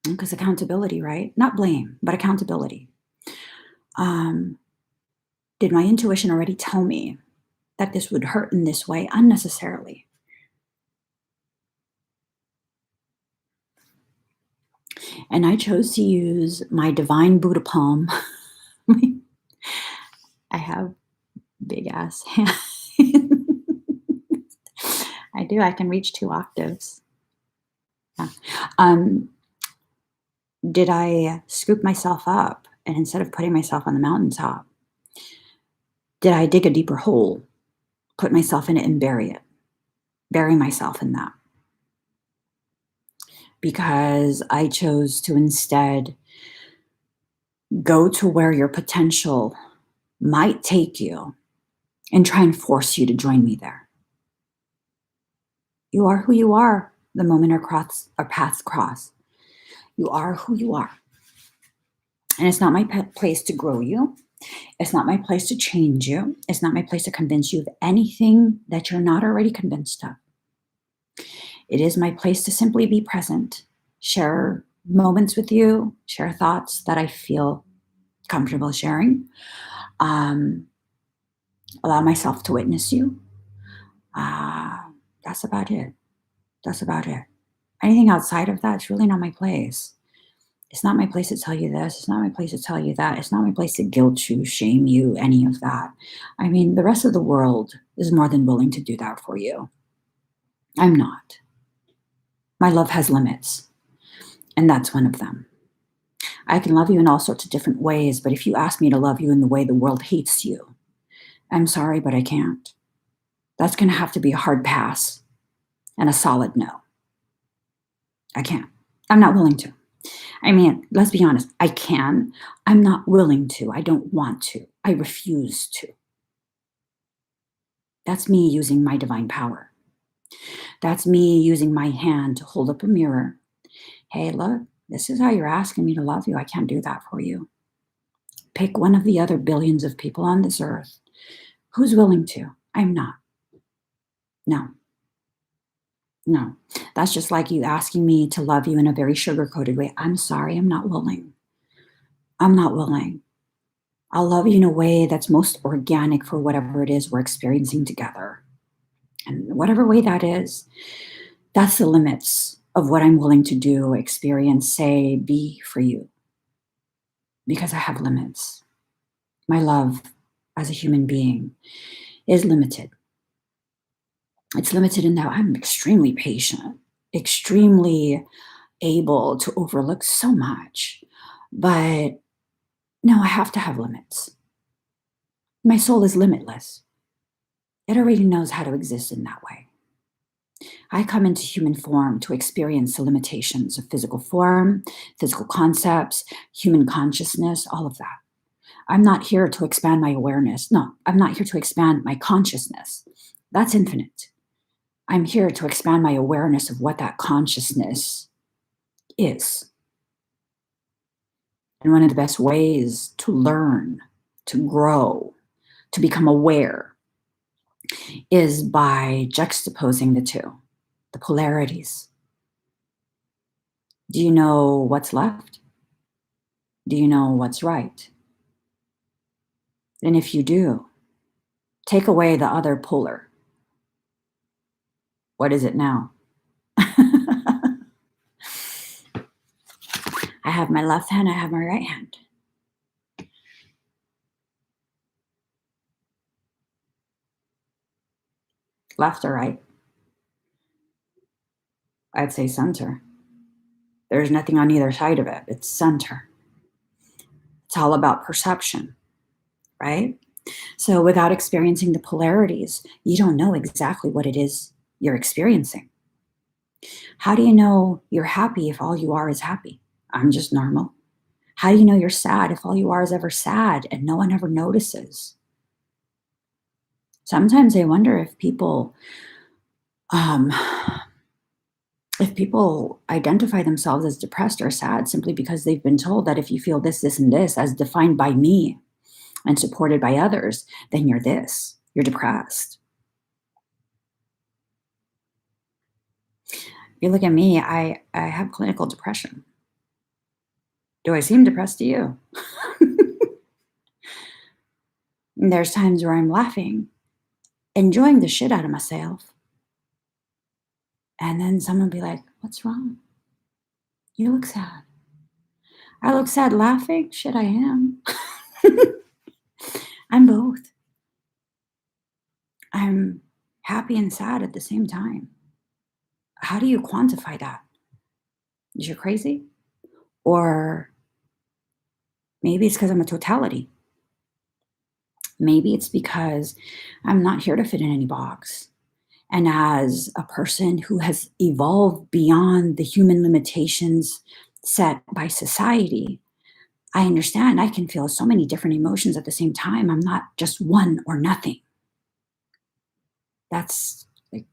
Because accountability, right? Not blame, but accountability. Did my intuition already tell me that this would hurt in this way unnecessarily? And I chose to use my divine Buddha palm. I have big ass hands. I do. I can reach 2 octaves. Yeah. Did I scoop myself up, and instead of putting myself on the mountaintop, did I dig a deeper hole, put myself in it, and bury myself in that? Because I chose to instead go to where your potential might take you and try and force you to join me there. You are who you are the moment our paths cross. You are who you are. And it's not my place to grow you. It's not my place to change you. It's not my place to convince you of anything that you're not already convinced of. It is my place to simply be present, share moments with you, share thoughts that I feel comfortable sharing, um, allow myself to witness you. Uh, that's about it. That's about it. Anything outside of that is really not my place. It's not my place to tell you this. It's not my place to tell you that. It's not my place to guilt you, shame you, any of that. I mean, the rest of the world is more than willing to do that for you. I'm not. My love has limits, and that's one of them. I can love you in all sorts of different ways, but if you ask me to love you in the way the world hates you, I'm sorry, but I can't. That's going to have to be a hard pass and a solid no. I can't. I'm not willing to. I mean, let's be honest. I can. I'm not willing to. I don't want to. I refuse to. That's me using my divine power. That's me using my hand to hold up a mirror. Hey, look, this is how you're asking me to love you. I can't do that for you. Pick one of the other billions of people on this earth. Who's willing to? I'm not. No. No. That's just like you asking me to love you in a very sugar-coated way. I'm sorry, I'm not willing. I'm not willing. I'll love you in a way that's most organic for whatever it is we're experiencing together. And whatever way that is, that's the limits of what I'm willing to do, experience, say, be for you. Because I have limits. My love as a human being is limited. It's limited in that I'm extremely patient, extremely able to overlook so much. But no, I have to have limits. My soul is limitless. It already knows how to exist in that way. I come into human form to experience the limitations of physical form, physical concepts, human consciousness, all of that. I'm not here to expand my awareness. No, I'm not here to expand my consciousness. That's infinite. I'm here to expand my awareness of what that consciousness is. And one of the best ways to learn, to grow, to become aware is by juxtaposing the two, the polarities. Do you know what's left? Do you know what's right? And if you do, take away the other polar. What is it now? I have my left hand, I have my right hand. Left or right? I'd say center. There's nothing on either side of it. It's center. It's all about perception, right? So without experiencing the polarities, you don't know exactly what it is you're experiencing. How do you know you're happy if all you are is happy? I'm just normal. How do you know you're sad if all you are is ever sad and no one ever notices? Sometimes I wonder um, if people identify themselves as depressed or sad simply because they've been told that if you feel this, this, and this, as defined by me and supported by others, then you're this, you're depressed. If you look at me, I have clinical depression. Do I seem depressed to you? There's times where I'm laughing, enjoying the shit out of myself. And then someone be like, what's wrong? You look sad. I look sad laughing? Shit, I am. I'm both. I'm happy and sad at the same time. How do you quantify that? Is you crazy? Or maybe it's because I'm a totality. Maybe it's because I'm not here to fit in any box. And as a person who has evolved beyond the human limitations set by society, I understand I can feel so many different emotions at the same time. I'm not just one or nothing. That's like,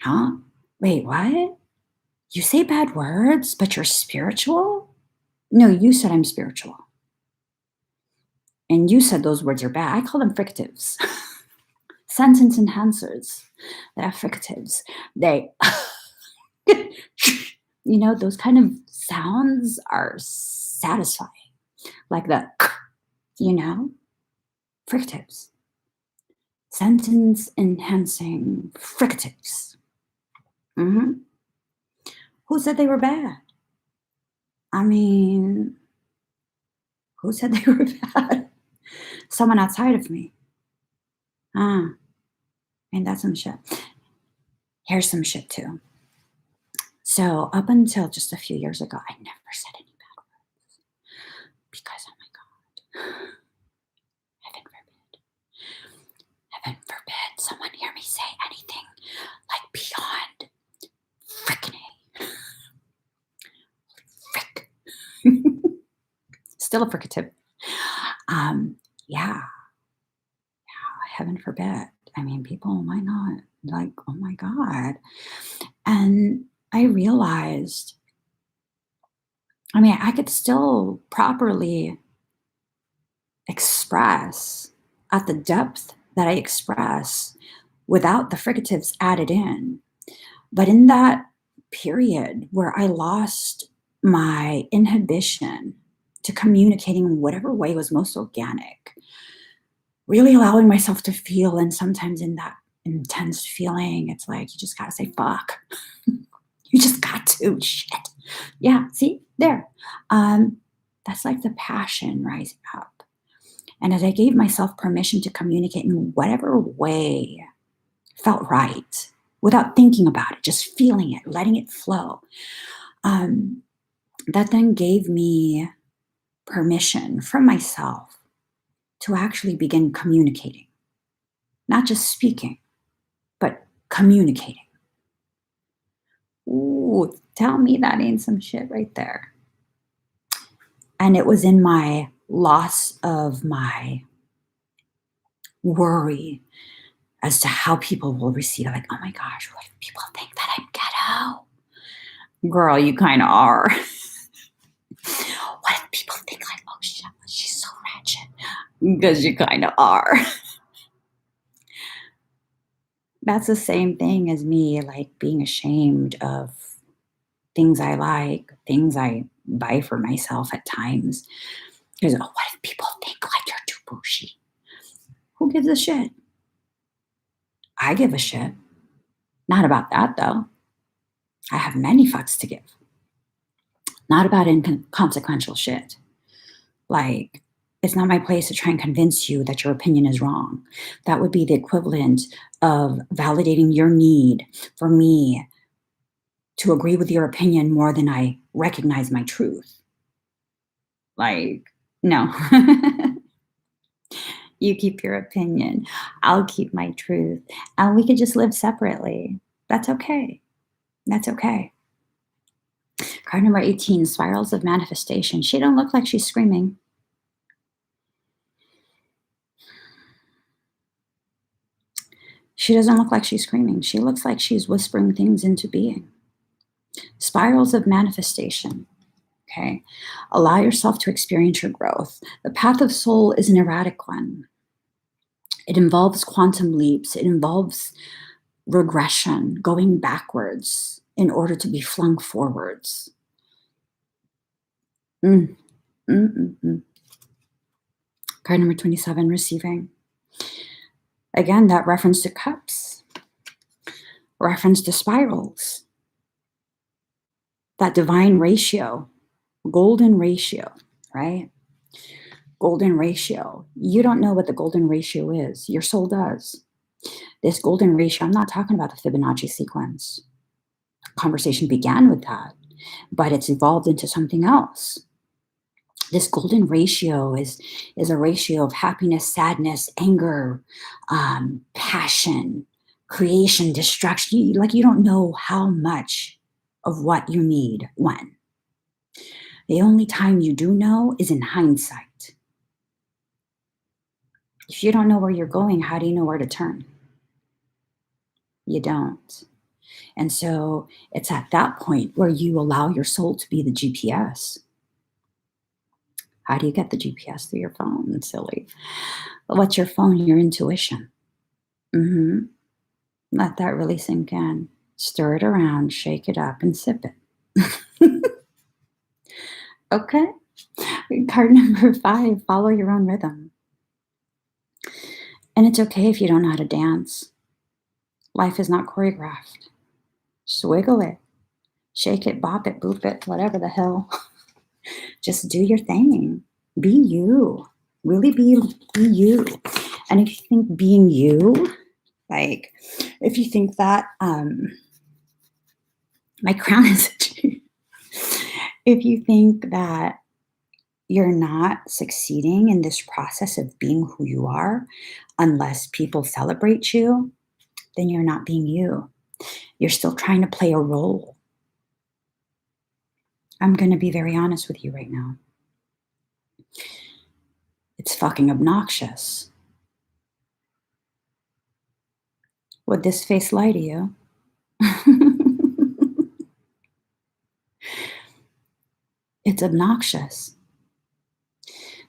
huh? Wait, what? You say bad words, but you're spiritual? No, you said I'm spiritual. And you said those words are bad. I call them fricatives. Sentence enhancers, they're fricatives. They, those kind of sounds are satisfying. Like the, fricatives. Sentence enhancing fricatives. Mm-hmm. Who said they were bad? I mean, who said they were bad? Someone outside of me. Ain't that some shit? Here's some shit too. So up until just a few years ago, I never said any bad words. Because, oh my God, heaven forbid someone hear me say anything like beyond frickin' frick. Still a fricative. Yeah, heaven forbid. I mean, people might not like, oh my God. And I realized, I could still properly express at the depth that I express without the fricatives added in. But in that period where I lost my inhibition to communicating in whatever way was most organic, really allowing myself to feel, and sometimes in that intense feeling, it's like you just gotta say fuck. You just got to, shit. Yeah, see, there. That's like the passion rising up. And as I gave myself permission to communicate in whatever way felt right, without thinking about it, just feeling it, letting it flow, that then gave me permission from myself to actually begin communicating. Not just speaking, but communicating. Ooh, tell me that ain't some shit right there. And it was in my loss of my worry as to how people will receive it. Like, oh my gosh, what if people think that I'm ghetto? Girl, you kind of are. What if people think like, oh shit, she's so ratchet? Because you kind of are. That's the same thing as me, like being ashamed of things I like, things I buy for myself at times. Because, oh, what if people think like you're too bougie? Who gives a shit? I give a shit. Not about that, though. I have many fucks to give. Not about inconsequential shit. Like, it's not my place to try and convince you that your opinion is wrong. That would be the equivalent of validating your need for me to agree with your opinion more than I recognize my truth. Like, no. You keep your opinion. I'll keep my truth. And we could just live separately. That's okay. That's okay. Card number 18, spirals of manifestation. She don't look like she's screaming. She doesn't look like she's screaming. She looks like she's whispering things into being. Spirals of manifestation. Okay. Allow yourself to experience your growth. The path of soul is an erratic one. It involves quantum leaps. It involves regression, going backwards in order to be flung forwards. Card number 27, receiving. Again, that reference to cups, reference to spirals, that divine ratio, golden ratio, right? Golden ratio. You don't know what the golden ratio is. Your soul does. This golden ratio, I'm not talking about the Fibonacci sequence. Conversation began with that, but it's evolved into something else. This golden ratio is a ratio of happiness, sadness, anger, passion, creation, destruction. You don't know how much of what you need when. The only time you do know is in hindsight. If you don't know where you're going, how do you know where to turn? You don't. And so it's at that point where you allow your soul to be the GPS. How do you get the GPS through your phone? It's silly. But what's your phone? Your intuition. Mm-hmm. Let that really sink in. Stir it around, shake it up, and sip it. Okay. Card number 5, follow your own rhythm. And it's okay if you don't know how to dance. Life is not choreographed. Swiggle it, shake it, bop it, boop it, whatever the hell. Just do your thing. Be you. Really be you. And if you think being you, like if you think that my crown is if you think that you're not succeeding in this process of being who you are unless people celebrate you, then you're not being you. You're still trying to play a role. I'm going to be very honest with you right now. It's fucking obnoxious. Would this face lie to you? It's obnoxious.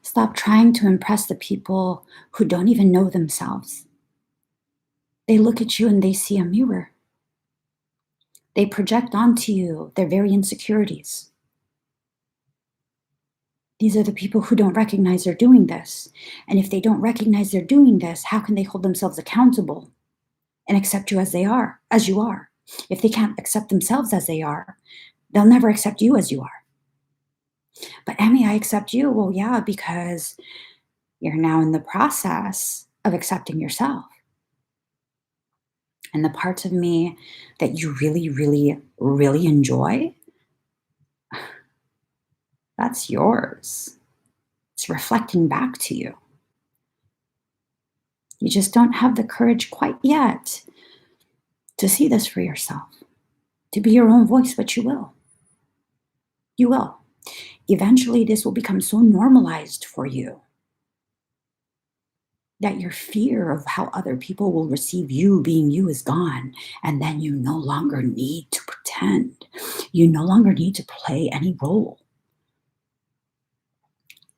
Stop trying to impress the people who don't even know themselves. They look at you and they see a mirror. They project onto you their very insecurities. These are the people who don't recognize they're doing this. And if they don't recognize they're doing this, how can they hold themselves accountable and accept you as you are? If they can't accept themselves as they are, they'll never accept you as you are. But Emmie, I accept you. Well, yeah, because you're now in the process of accepting yourself. And the parts of me that you really, really, really enjoy, that's yours. It's reflecting back to you. You just don't have the courage quite yet to see this for yourself, to be your own voice, but you will. You will. Eventually, this will become so normalized for you that your fear of how other people will receive you being you is gone. And then you no longer need to pretend. You no longer need to play any role.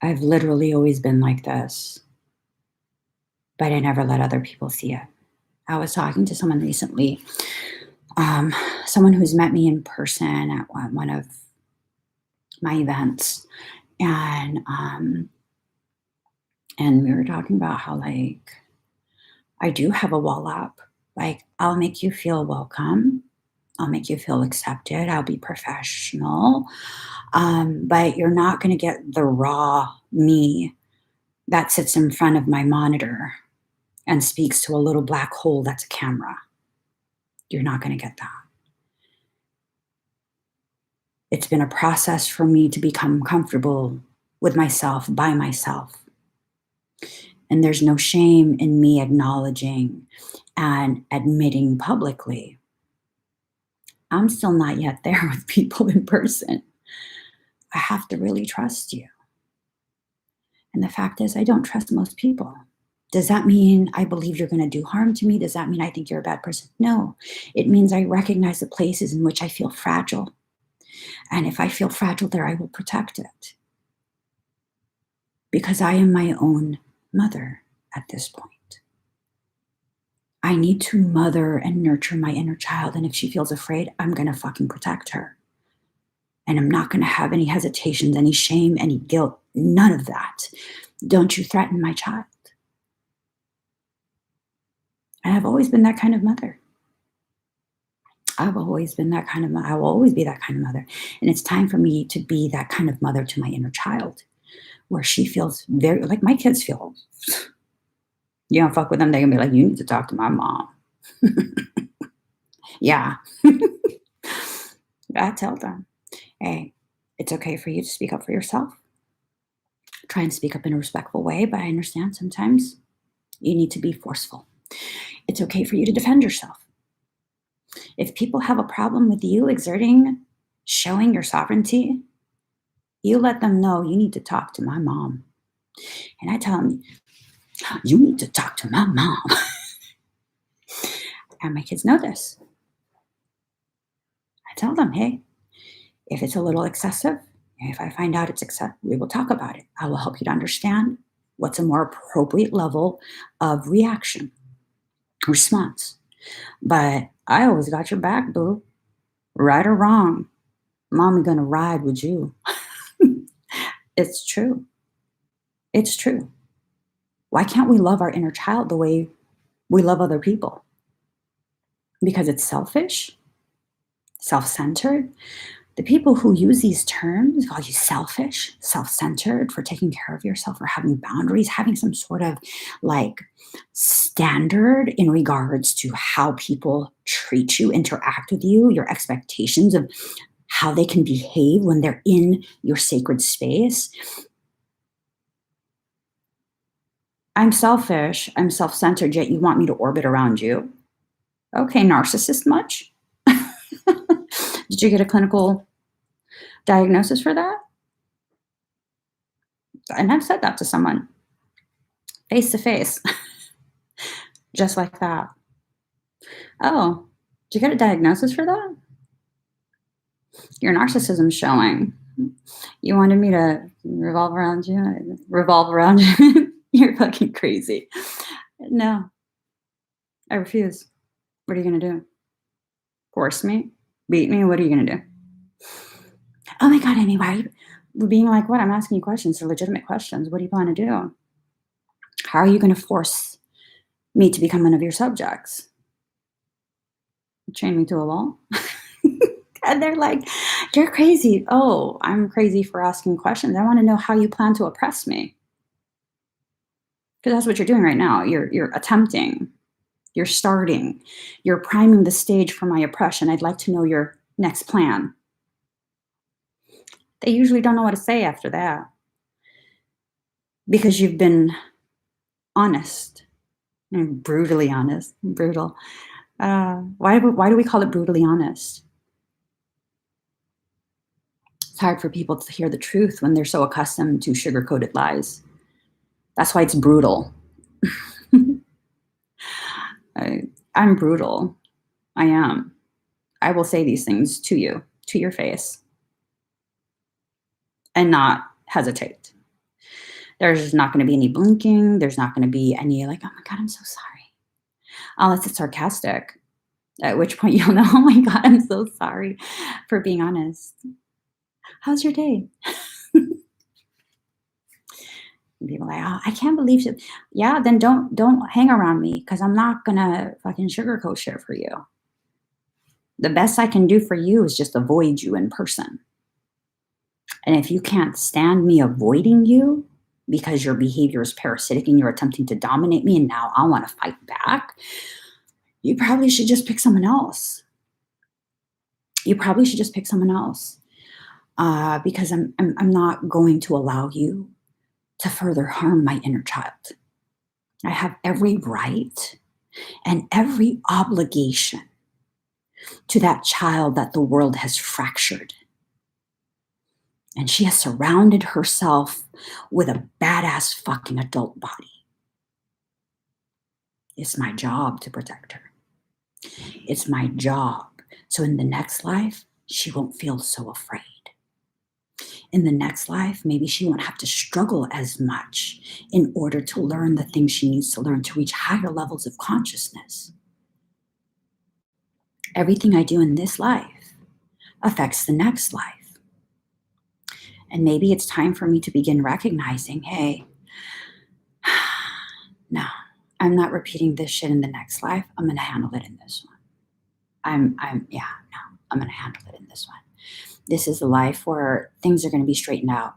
I've literally always been like this, but I never let other people see it. I was talking to someone recently, someone who's met me in person at one of my events, and we were talking about how, like, I do have a wall up. Like, I'll make you feel welcome. I'll make you feel accepted. I'll be professional. But you're not going to get the raw me that sits in front of my monitor and speaks to a little black hole that's a camera. You're not going to get that. It's been a process for me to become comfortable with myself, by myself. And there's no shame in me acknowledging and admitting publicly, I'm still not yet there with people in person. I have to really trust you. And the fact is, I don't trust most people. Does that mean I believe you're going to do harm to me? Does that mean I think you're a bad person? No. It means I recognize the places in which I feel fragile. And if I feel fragile there, I will protect it. Because I am my own mother at this point. I need to mother and nurture my inner child. And if she feels afraid, I'm going to fucking protect her. And I'm not going to have any hesitations, any shame, any guilt, none of that. Don't you threaten my child. And I've always been that kind of mother. I've always been that kind of mother. I will always be that kind of mother. And it's time for me to be that kind of mother to my inner child, where she feels very, like my kids feel. You don't fuck with them, they're going to be like, you need to talk to my mom. Yeah. I tell them, hey, it's okay for you to speak up for yourself. Try and speak up in a respectful way, but I understand sometimes you need to be forceful. It's okay for you to defend yourself. If people have a problem with you showing your sovereignty, you let them know you need to talk to my mom. And I tell them, you need to talk to my mom. And my kids know this. I tell them, hey, if it's a little excessive, if I find out it's excessive, we will talk about it. I will help you to understand what's a more appropriate level of reaction. response. But I always got your back, boo. Right or wrong, mommy gonna ride with you. It's true. It's true. Why can't we love our inner child the way we love other people? Because it's selfish, self-centered. The people who use these terms call you selfish, self-centered, for taking care of yourself, or having boundaries, having some sort of like standard in regards to how people treat you, interact with you, your expectations of how they can behave when they're in your sacred space. I'm selfish, I'm self-centered, yet you want me to orbit around you. Okay, narcissist much? Did you get a clinical diagnosis for that? And I've said that to someone face to face, just like that. Oh, did you get a diagnosis for that? Your narcissism showing. You wanted me to revolve around you? Revolve around you? You're fucking crazy. No, I refuse. What are you going to do? Force me? Beat me? What are you going to do? Oh my God, Emmie, why are you being like, what? I'm asking you questions. They're legitimate questions. What do you plan to do? How are you going to force me to become one of your subjects? Chain me to a wall? And they're like, you're crazy. Oh, I'm crazy for asking questions. I want to know how you plan to oppress me. Because that's what you're doing right now. You're attempting. You're starting. You're priming the stage for my oppression. I'd like to know your next plan. They usually don't know what to say after that. Because you've been honest. And brutally honest. Brutal. Why do we call it brutally honest? It's hard for people to hear the truth when they're so accustomed to sugar-coated lies. That's why it's brutal. I'm brutal. I am. I will say these things to you, to your face, and not hesitate. There's not going to be any blinking. There's not going to be any like, oh my God, I'm so sorry. Unless it's sarcastic, at which point you'll know, oh my God, I'm so sorry for being honest. How's your day? And people are like, oh, I can't believe it. Yeah, then don't hang around me, because I'm not gonna fucking sugarcoat shit for you. The best I can do for you is just avoid you in person. And if you can't stand me avoiding you because your behavior is parasitic and you're attempting to dominate me and now I want to fight back, you probably should just pick someone else. You probably should just pick someone else, because I'm not going to allow you to further harm my inner child. I have every right and every obligation to that child that the world has fractured. And she has surrounded herself with a badass fucking adult body. It's my job to protect her. It's my job. So in the next life, she won't feel so afraid. In the next life, maybe she won't have to struggle as much in order to learn the things she needs to learn to reach higher levels of consciousness. Everything I do in this life affects the next life. And maybe it's time for me to begin recognizing, hey, no, I'm not repeating this shit in the next life. I'm going to handle it in this one. I'm going to handle it in this one. This is a life where things are going to be straightened out.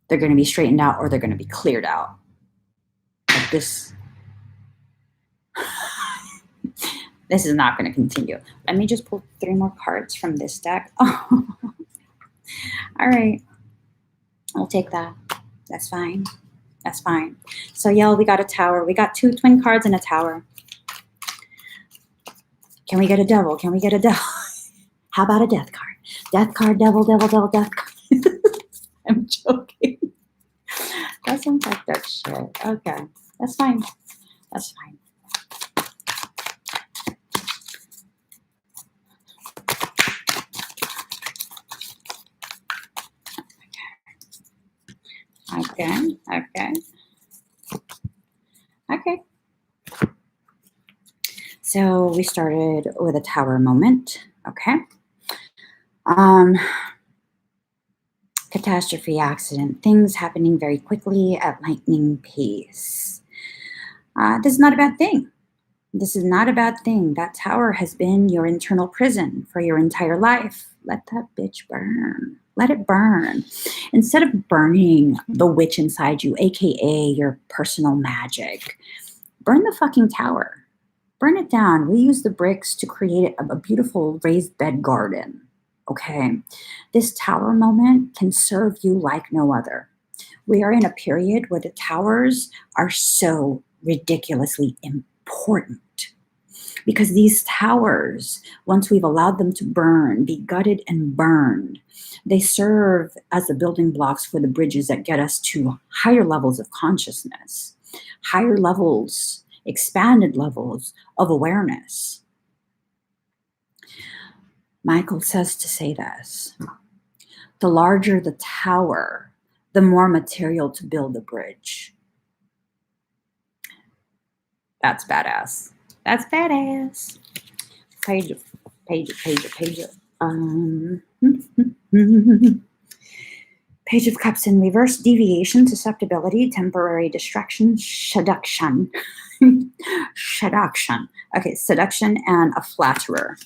They're going to be straightened out, or they're going to be cleared out. Like this. This is not going to continue. Let me just pull 3 more cards from this deck. Oh. All right. We'll take that. That's fine. That's fine. So, y'all, we got a tower. We got 2 twin cards and a tower. Can we get a devil? Can we get a devil? How about a death card? Death card, devil, devil, devil, death card. I'm joking. That sounds like that shit. Okay. That's fine. That's fine. Okay. Okay. Okay. So we started with a tower moment. Okay. Um, Catastrophe, accident, things happening very quickly at lightning pace. This is not a bad thing. This is not a bad thing. That tower has been your internal prison for your entire life. Let that bitch burn. Let it burn. Instead of burning the witch inside you, aka your personal magic, burn the fucking tower. Burn it down. We use the bricks to create a beautiful raised bed garden. Okay? This tower moment can serve you like no other. We are in a period where the towers are so ridiculously important because these towers, once we've allowed them to burn, be gutted and burned, they serve as the building blocks for the bridges that get us to higher levels of consciousness, higher levels, expanded levels of awareness. Michael says to say this: the larger the tower, the more material to build the bridge. That's badass. That's badass. Page. Page of Cups in reverse: deviation, susceptibility, temporary distraction, seduction. Seduction. Okay, seduction and a flatterer.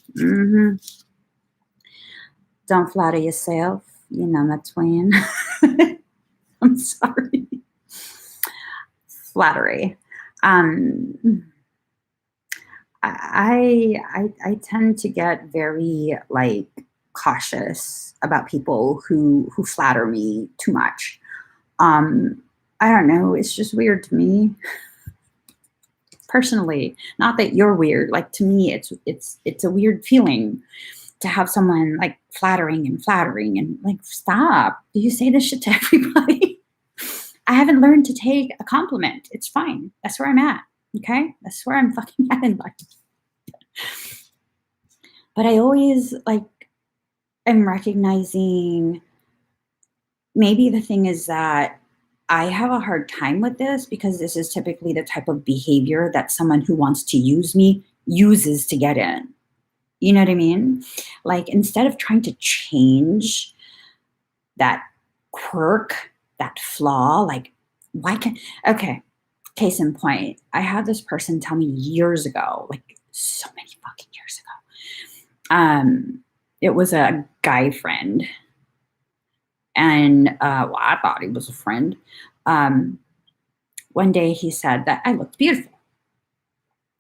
Don't flatter yourself. You know my twin. I'm sorry. Flattery. I tend to get very like cautious about people who flatter me too much. I don't know. It's just weird to me personally. Not that you're weird. Like to me, it's a weird feeling to have someone like flattering and like, stop. Do you say this shit to everybody? I haven't learned to take a compliment. It's fine. That's where I'm at. Okay? That's where I'm fucking at in life. But I always like am recognizing maybe the thing is that I have a hard time with this because this is typically the type of behavior that someone who wants to use me uses to get in. You know what I mean? Like instead of trying to change that quirk, that flaw, like why can't, okay, case in point, I had this person tell me years ago, like so many fucking years ago. It was a guy friend. And well, I thought he was a friend. One day he said that I looked beautiful.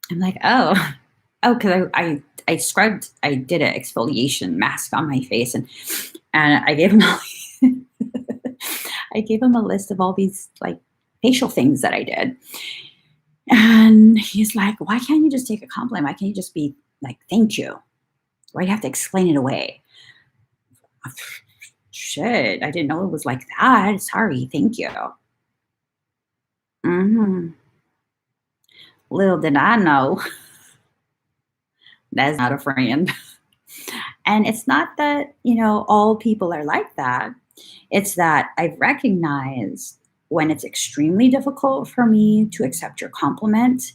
I'm like, oh, because I did an exfoliation mask on my face, and I gave him I gave him a list of all these like facial things that I did. And he's like, why can't you just take a compliment? Why can't you just be like, thank you? Why do you have to explain it away? Shit, I didn't know it was like that. Sorry, thank you. Little did I know that's not a friend. And it's not that, all people are like that. It's that I've recognized when it's extremely difficult for me to accept your compliment,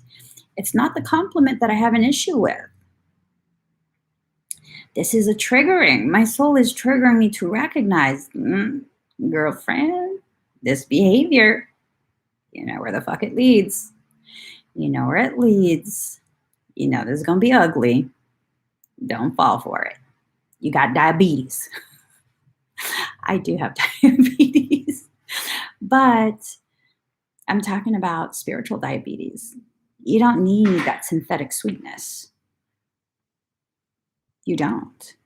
it's not the compliment that I have an issue with. This is a triggering. My soul is triggering me to recognize, girlfriend, this behavior, you know where the fuck it leads. You know where it leads. You know this is going to be ugly. Don't fall for it. You got diabetes. I do have diabetes. But I'm talking about spiritual diabetes. You don't need that synthetic sweetness. You don't.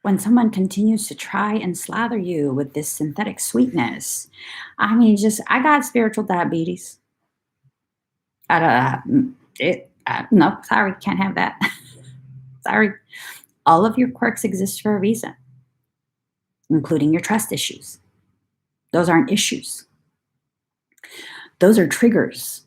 When someone continues to try and slather you with this synthetic sweetness, I got spiritual diabetes. No, sorry, can't have that. Sorry. All of your quirks exist for a reason, including your trust issues. Those aren't issues. Those are triggers.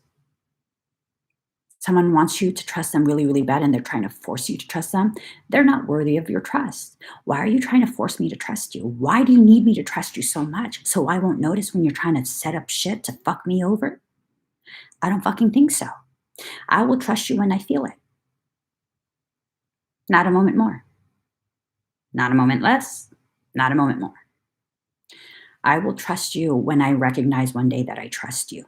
Someone wants you to trust them really, really bad and they're trying to force you to trust them. They're not worthy of your trust. Why are you trying to force me to trust you? Why do you need me to trust you so much? So I won't notice when you're trying to set up shit to fuck me over? I don't fucking think so. I will trust you when I feel it. Not a moment more. Not a moment less. Not a moment more. I will trust you when I recognize one day that I trust you.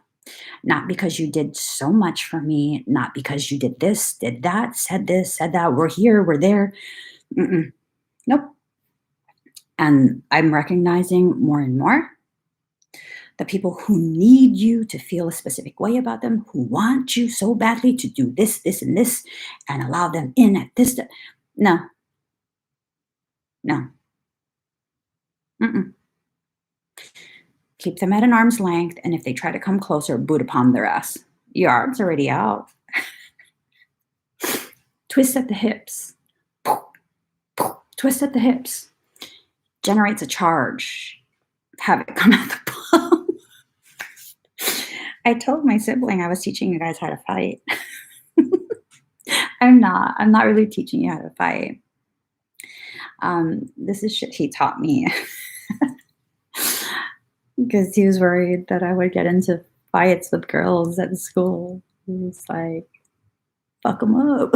Not because you did so much for me, not because you did this, did that, said this, said that, we're here, we're there. Mm-mm. Nope. And I'm recognizing more and more the people who need you to feel a specific way about them, who want you so badly to do this, this, and this, and allow them in at this. No, no. Mm-mm. Keep them at an arm's length, and if they try to come closer, boot upon their ass. Your arm's already out. Twist at the hips. Twist at the hips. Generates a charge. Have it come out the palm. I told my sibling I was teaching you guys how to fight. I'm not really teaching you how to fight. This is shit he taught me. Because he was worried that I would get into fights with girls at school. He was like, fuck them up.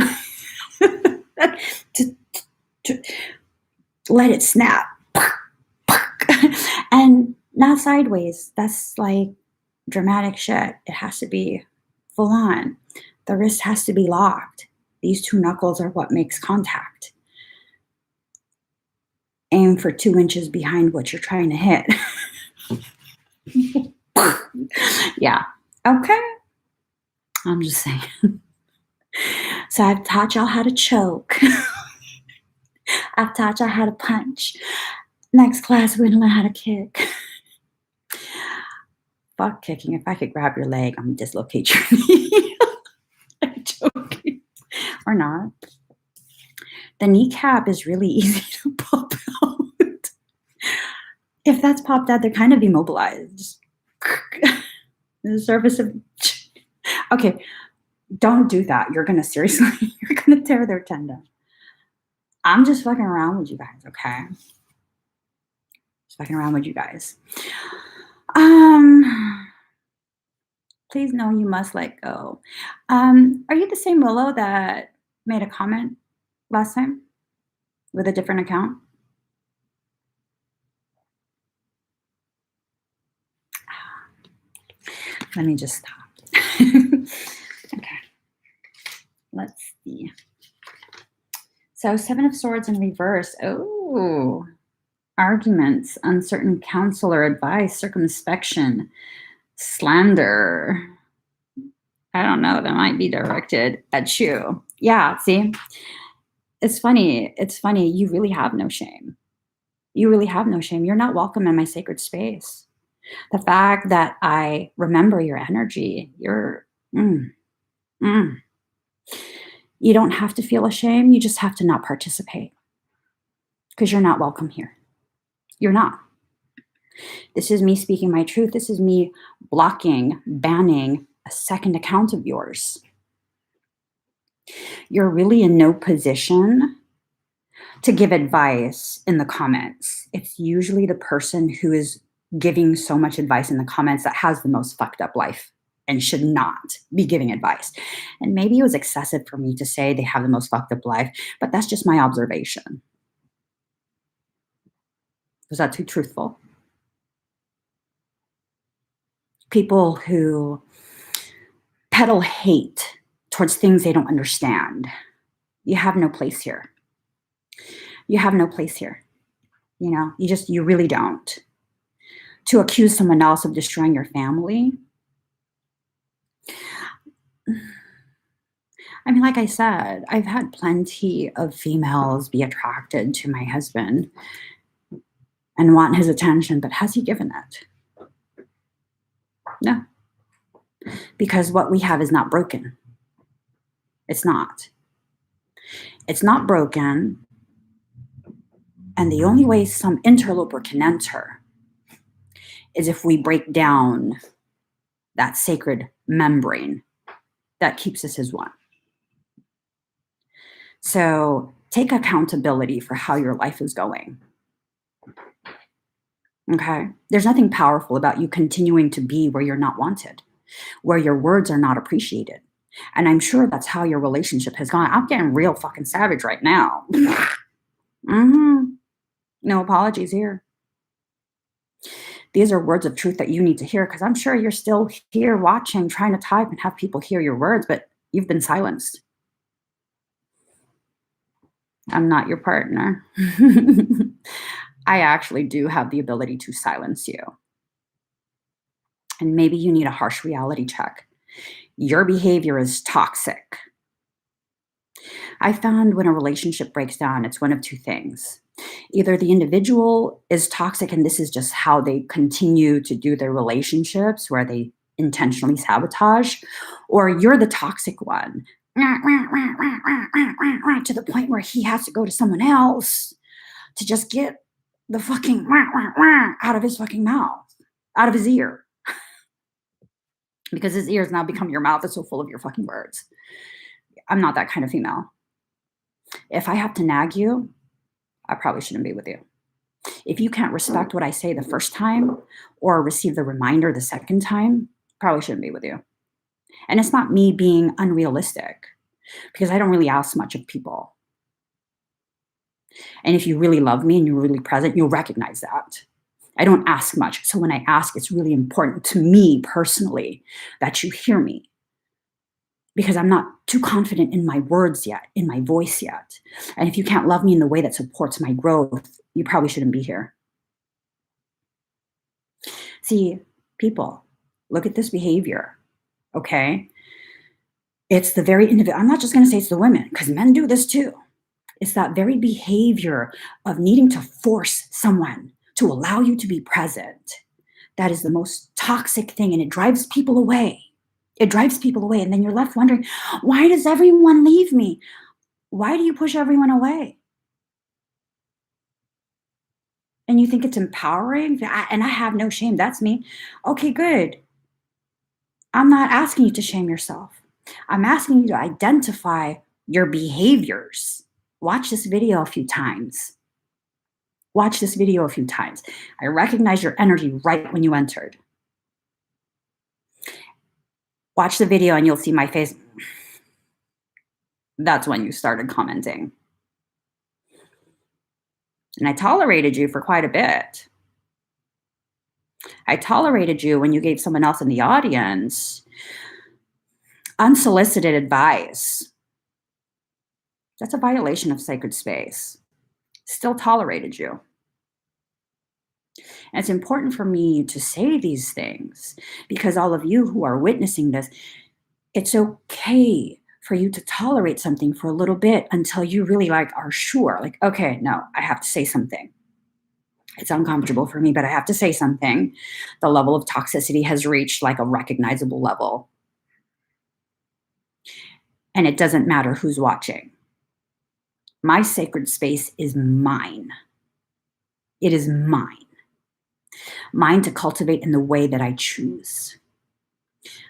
Let it snap. And not sideways. That's like dramatic shit. It has to be full on. The wrist has to be locked. These two knuckles are what makes contact. Aim for 2 inches behind what you're trying to hit. Yeah. Okay. I'm just saying. So I've taught y'all how to choke. I've taught y'all how to punch. Next class, we're going to learn how to kick. Fuck kicking. If I could grab your leg, I'm going to dislocate your knee. I'm joking. Or not. The kneecap is really easy to pop out. If that's popped out, they're kind of immobilized. The surface of... Okay, don't do that. You're going to seriously... You're going to tear their tendon. I'm just fucking around with you guys, okay? Just fucking around with you guys. Please know you must let go. Are you the same Willow that made a comment last time with a different account? Let me just stop. Okay. Let's see. So 7 of Swords in reverse. Oh, arguments, uncertain counsel or advice, circumspection, slander. I don't know. That might be directed at you. Yeah, see? It's funny. It's funny. You really have no shame. You really have no shame. You're not welcome in my sacred space. The fact that I remember your energy, you don't have to feel ashamed. You just have to not participate because you're not welcome here. You're not. This is me speaking my truth. This is me blocking, banning a second account of yours. You're really in no position to give advice in the comments. It's usually the person who is giving so much advice in the comments that has the most fucked up life and should not be giving advice. And maybe it was excessive for me to say they have the most fucked up life, but that's just my observation. Was that too truthful? People who peddle hate towards things they don't understand. You have no place here. You have no place here. You know, you really don't. To accuse someone else of destroying your family. I mean, like I said, I've had plenty of females be attracted to my husband and want his attention, but has he given it? No. Because what we have is not broken. It's not. It's not broken. And the only way some interloper can enter is if we break down that sacred membrane that keeps us as one. So take accountability for how your life is going. Okay? There's nothing powerful about you continuing to be where you're not wanted, where your words are not appreciated, And I'm sure that's how your relationship has gone. I'm getting real fucking savage right now. No apologies here. These are words of truth that you need to hear, because I'm sure you're still here watching, trying to type and have people hear your words, but you've been silenced. I'm not your partner. I actually do have the ability to silence you. And maybe you need a harsh reality check. Your behavior is toxic. I found when a relationship breaks down, it's one of two things. Either the individual is toxic and this is just how they continue to do their relationships, where they intentionally sabotage, or you're the toxic one to the point where he has to go to someone else to just get the fucking out of his fucking mouth, out of his ear. Because his ears now become your mouth. It's so full of your fucking words. I'm not that kind of female. If I have to nag you, I probably shouldn't be with you. If you can't respect what I say the first time or receive the reminder the second time, probably shouldn't be with you. And it's not me being unrealistic, because I don't really ask much of people. And if you really love me and you're really present, you'll recognize that. I don't ask much. So when I ask, it's really important to me personally that you hear me, because I'm not too confident in my words yet, in my voice yet. And if you can't love me in the way that supports my growth, you probably shouldn't be here. See, people, look at this behavior, okay? It's the very individual. I'm not just going to say it's the women, because men do this too. It's that very behavior of needing to force someone to allow you to be present. That is the most toxic thing, and it drives people away. It drives people away, and then you're left wondering, why does everyone leave me? Why do you push everyone away? And you think it's empowering? And I have no shame. That's me. Okay, good. I'm not asking you to shame yourself. I'm asking you to identify your behaviors. Watch this video a few times. Watch this video a few times. I recognize your energy right when you entered. Watch the video and you'll see my face. That's when you started commenting. And I tolerated you for quite a bit. I tolerated you when you gave someone else in the audience unsolicited advice. That's a violation of sacred space. Still tolerated you. And it's important for me to say these things, because all of you who are witnessing this, it's okay for you to tolerate something for a little bit until you really are sure, okay, no, I have to say something. It's uncomfortable for me, but I have to say something. The level of toxicity has reached a recognizable level. And it doesn't matter who's watching. My sacred space is mine. It is mine. Mine to cultivate in the way that I choose.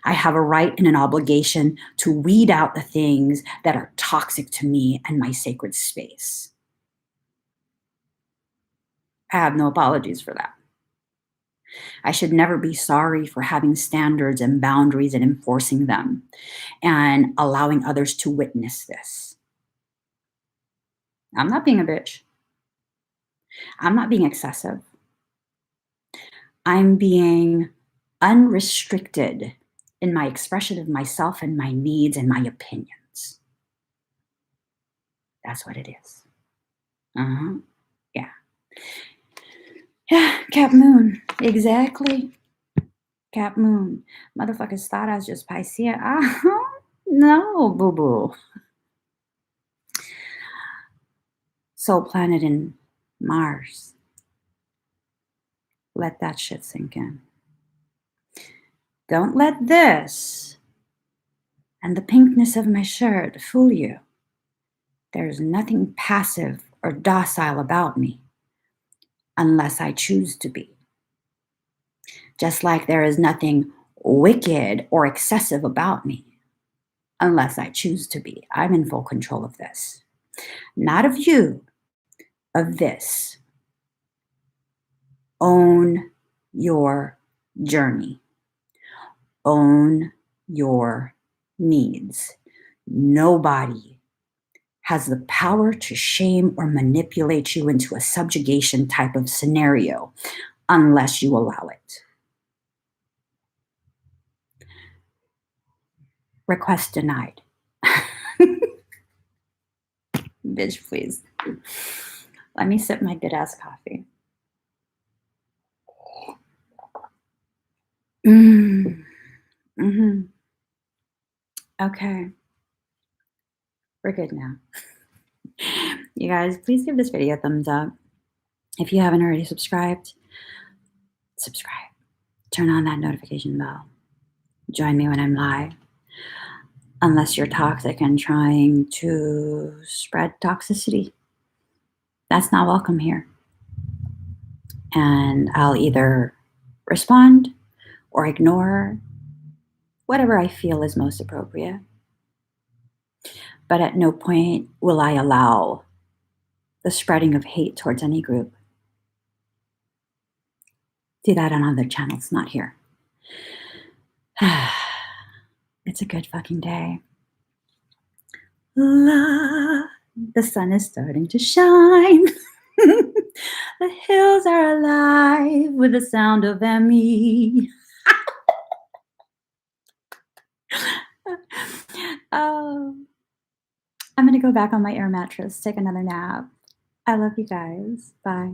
I have a right and an obligation to weed out the things that are toxic to me and my sacred space. I have no apologies for that. I should never be sorry for having standards and boundaries and enforcing them and allowing others to witness this. I'm not being a bitch. I'm not being excessive. I'm being unrestricted in my expression of myself and my needs and my opinions. That's what it is. Yeah. Yeah, Cap Moon. Exactly. Cap Moon. Motherfuckers thought I was just PiSCES. No, boo-boo. Soul planet in Mars. Let that shit sink in. Don't let this and the pinkness of my shirt fool you. There's nothing passive or docile about me unless I choose to be. Just like there is nothing wicked or excessive about me unless I choose to be. I'm in full control of this. Not of you, of this. Own your journey. Own your needs. Nobody has the power to shame or manipulate you into a subjugation type of scenario unless you allow it. Request denied. Bitch, please. Let me sip my good ass coffee. Mm-hmm. Okay. We're good now. You guys, please give this video a thumbs up. If you haven't already subscribed, subscribe. Turn on that notification bell. Join me when I'm live. Unless you're toxic and trying to spread toxicity. That's not welcome here. And I'll either respond or ignore whatever I feel is most appropriate. But at no point will I allow the spreading of hate towards any group. Do that on other channels, not here. It's a good fucking day. La, the sun is starting to shine. The hills are alive with the sound of Emmie. Oh, I'm going to go back on my air mattress, take another nap. I love you guys. Bye.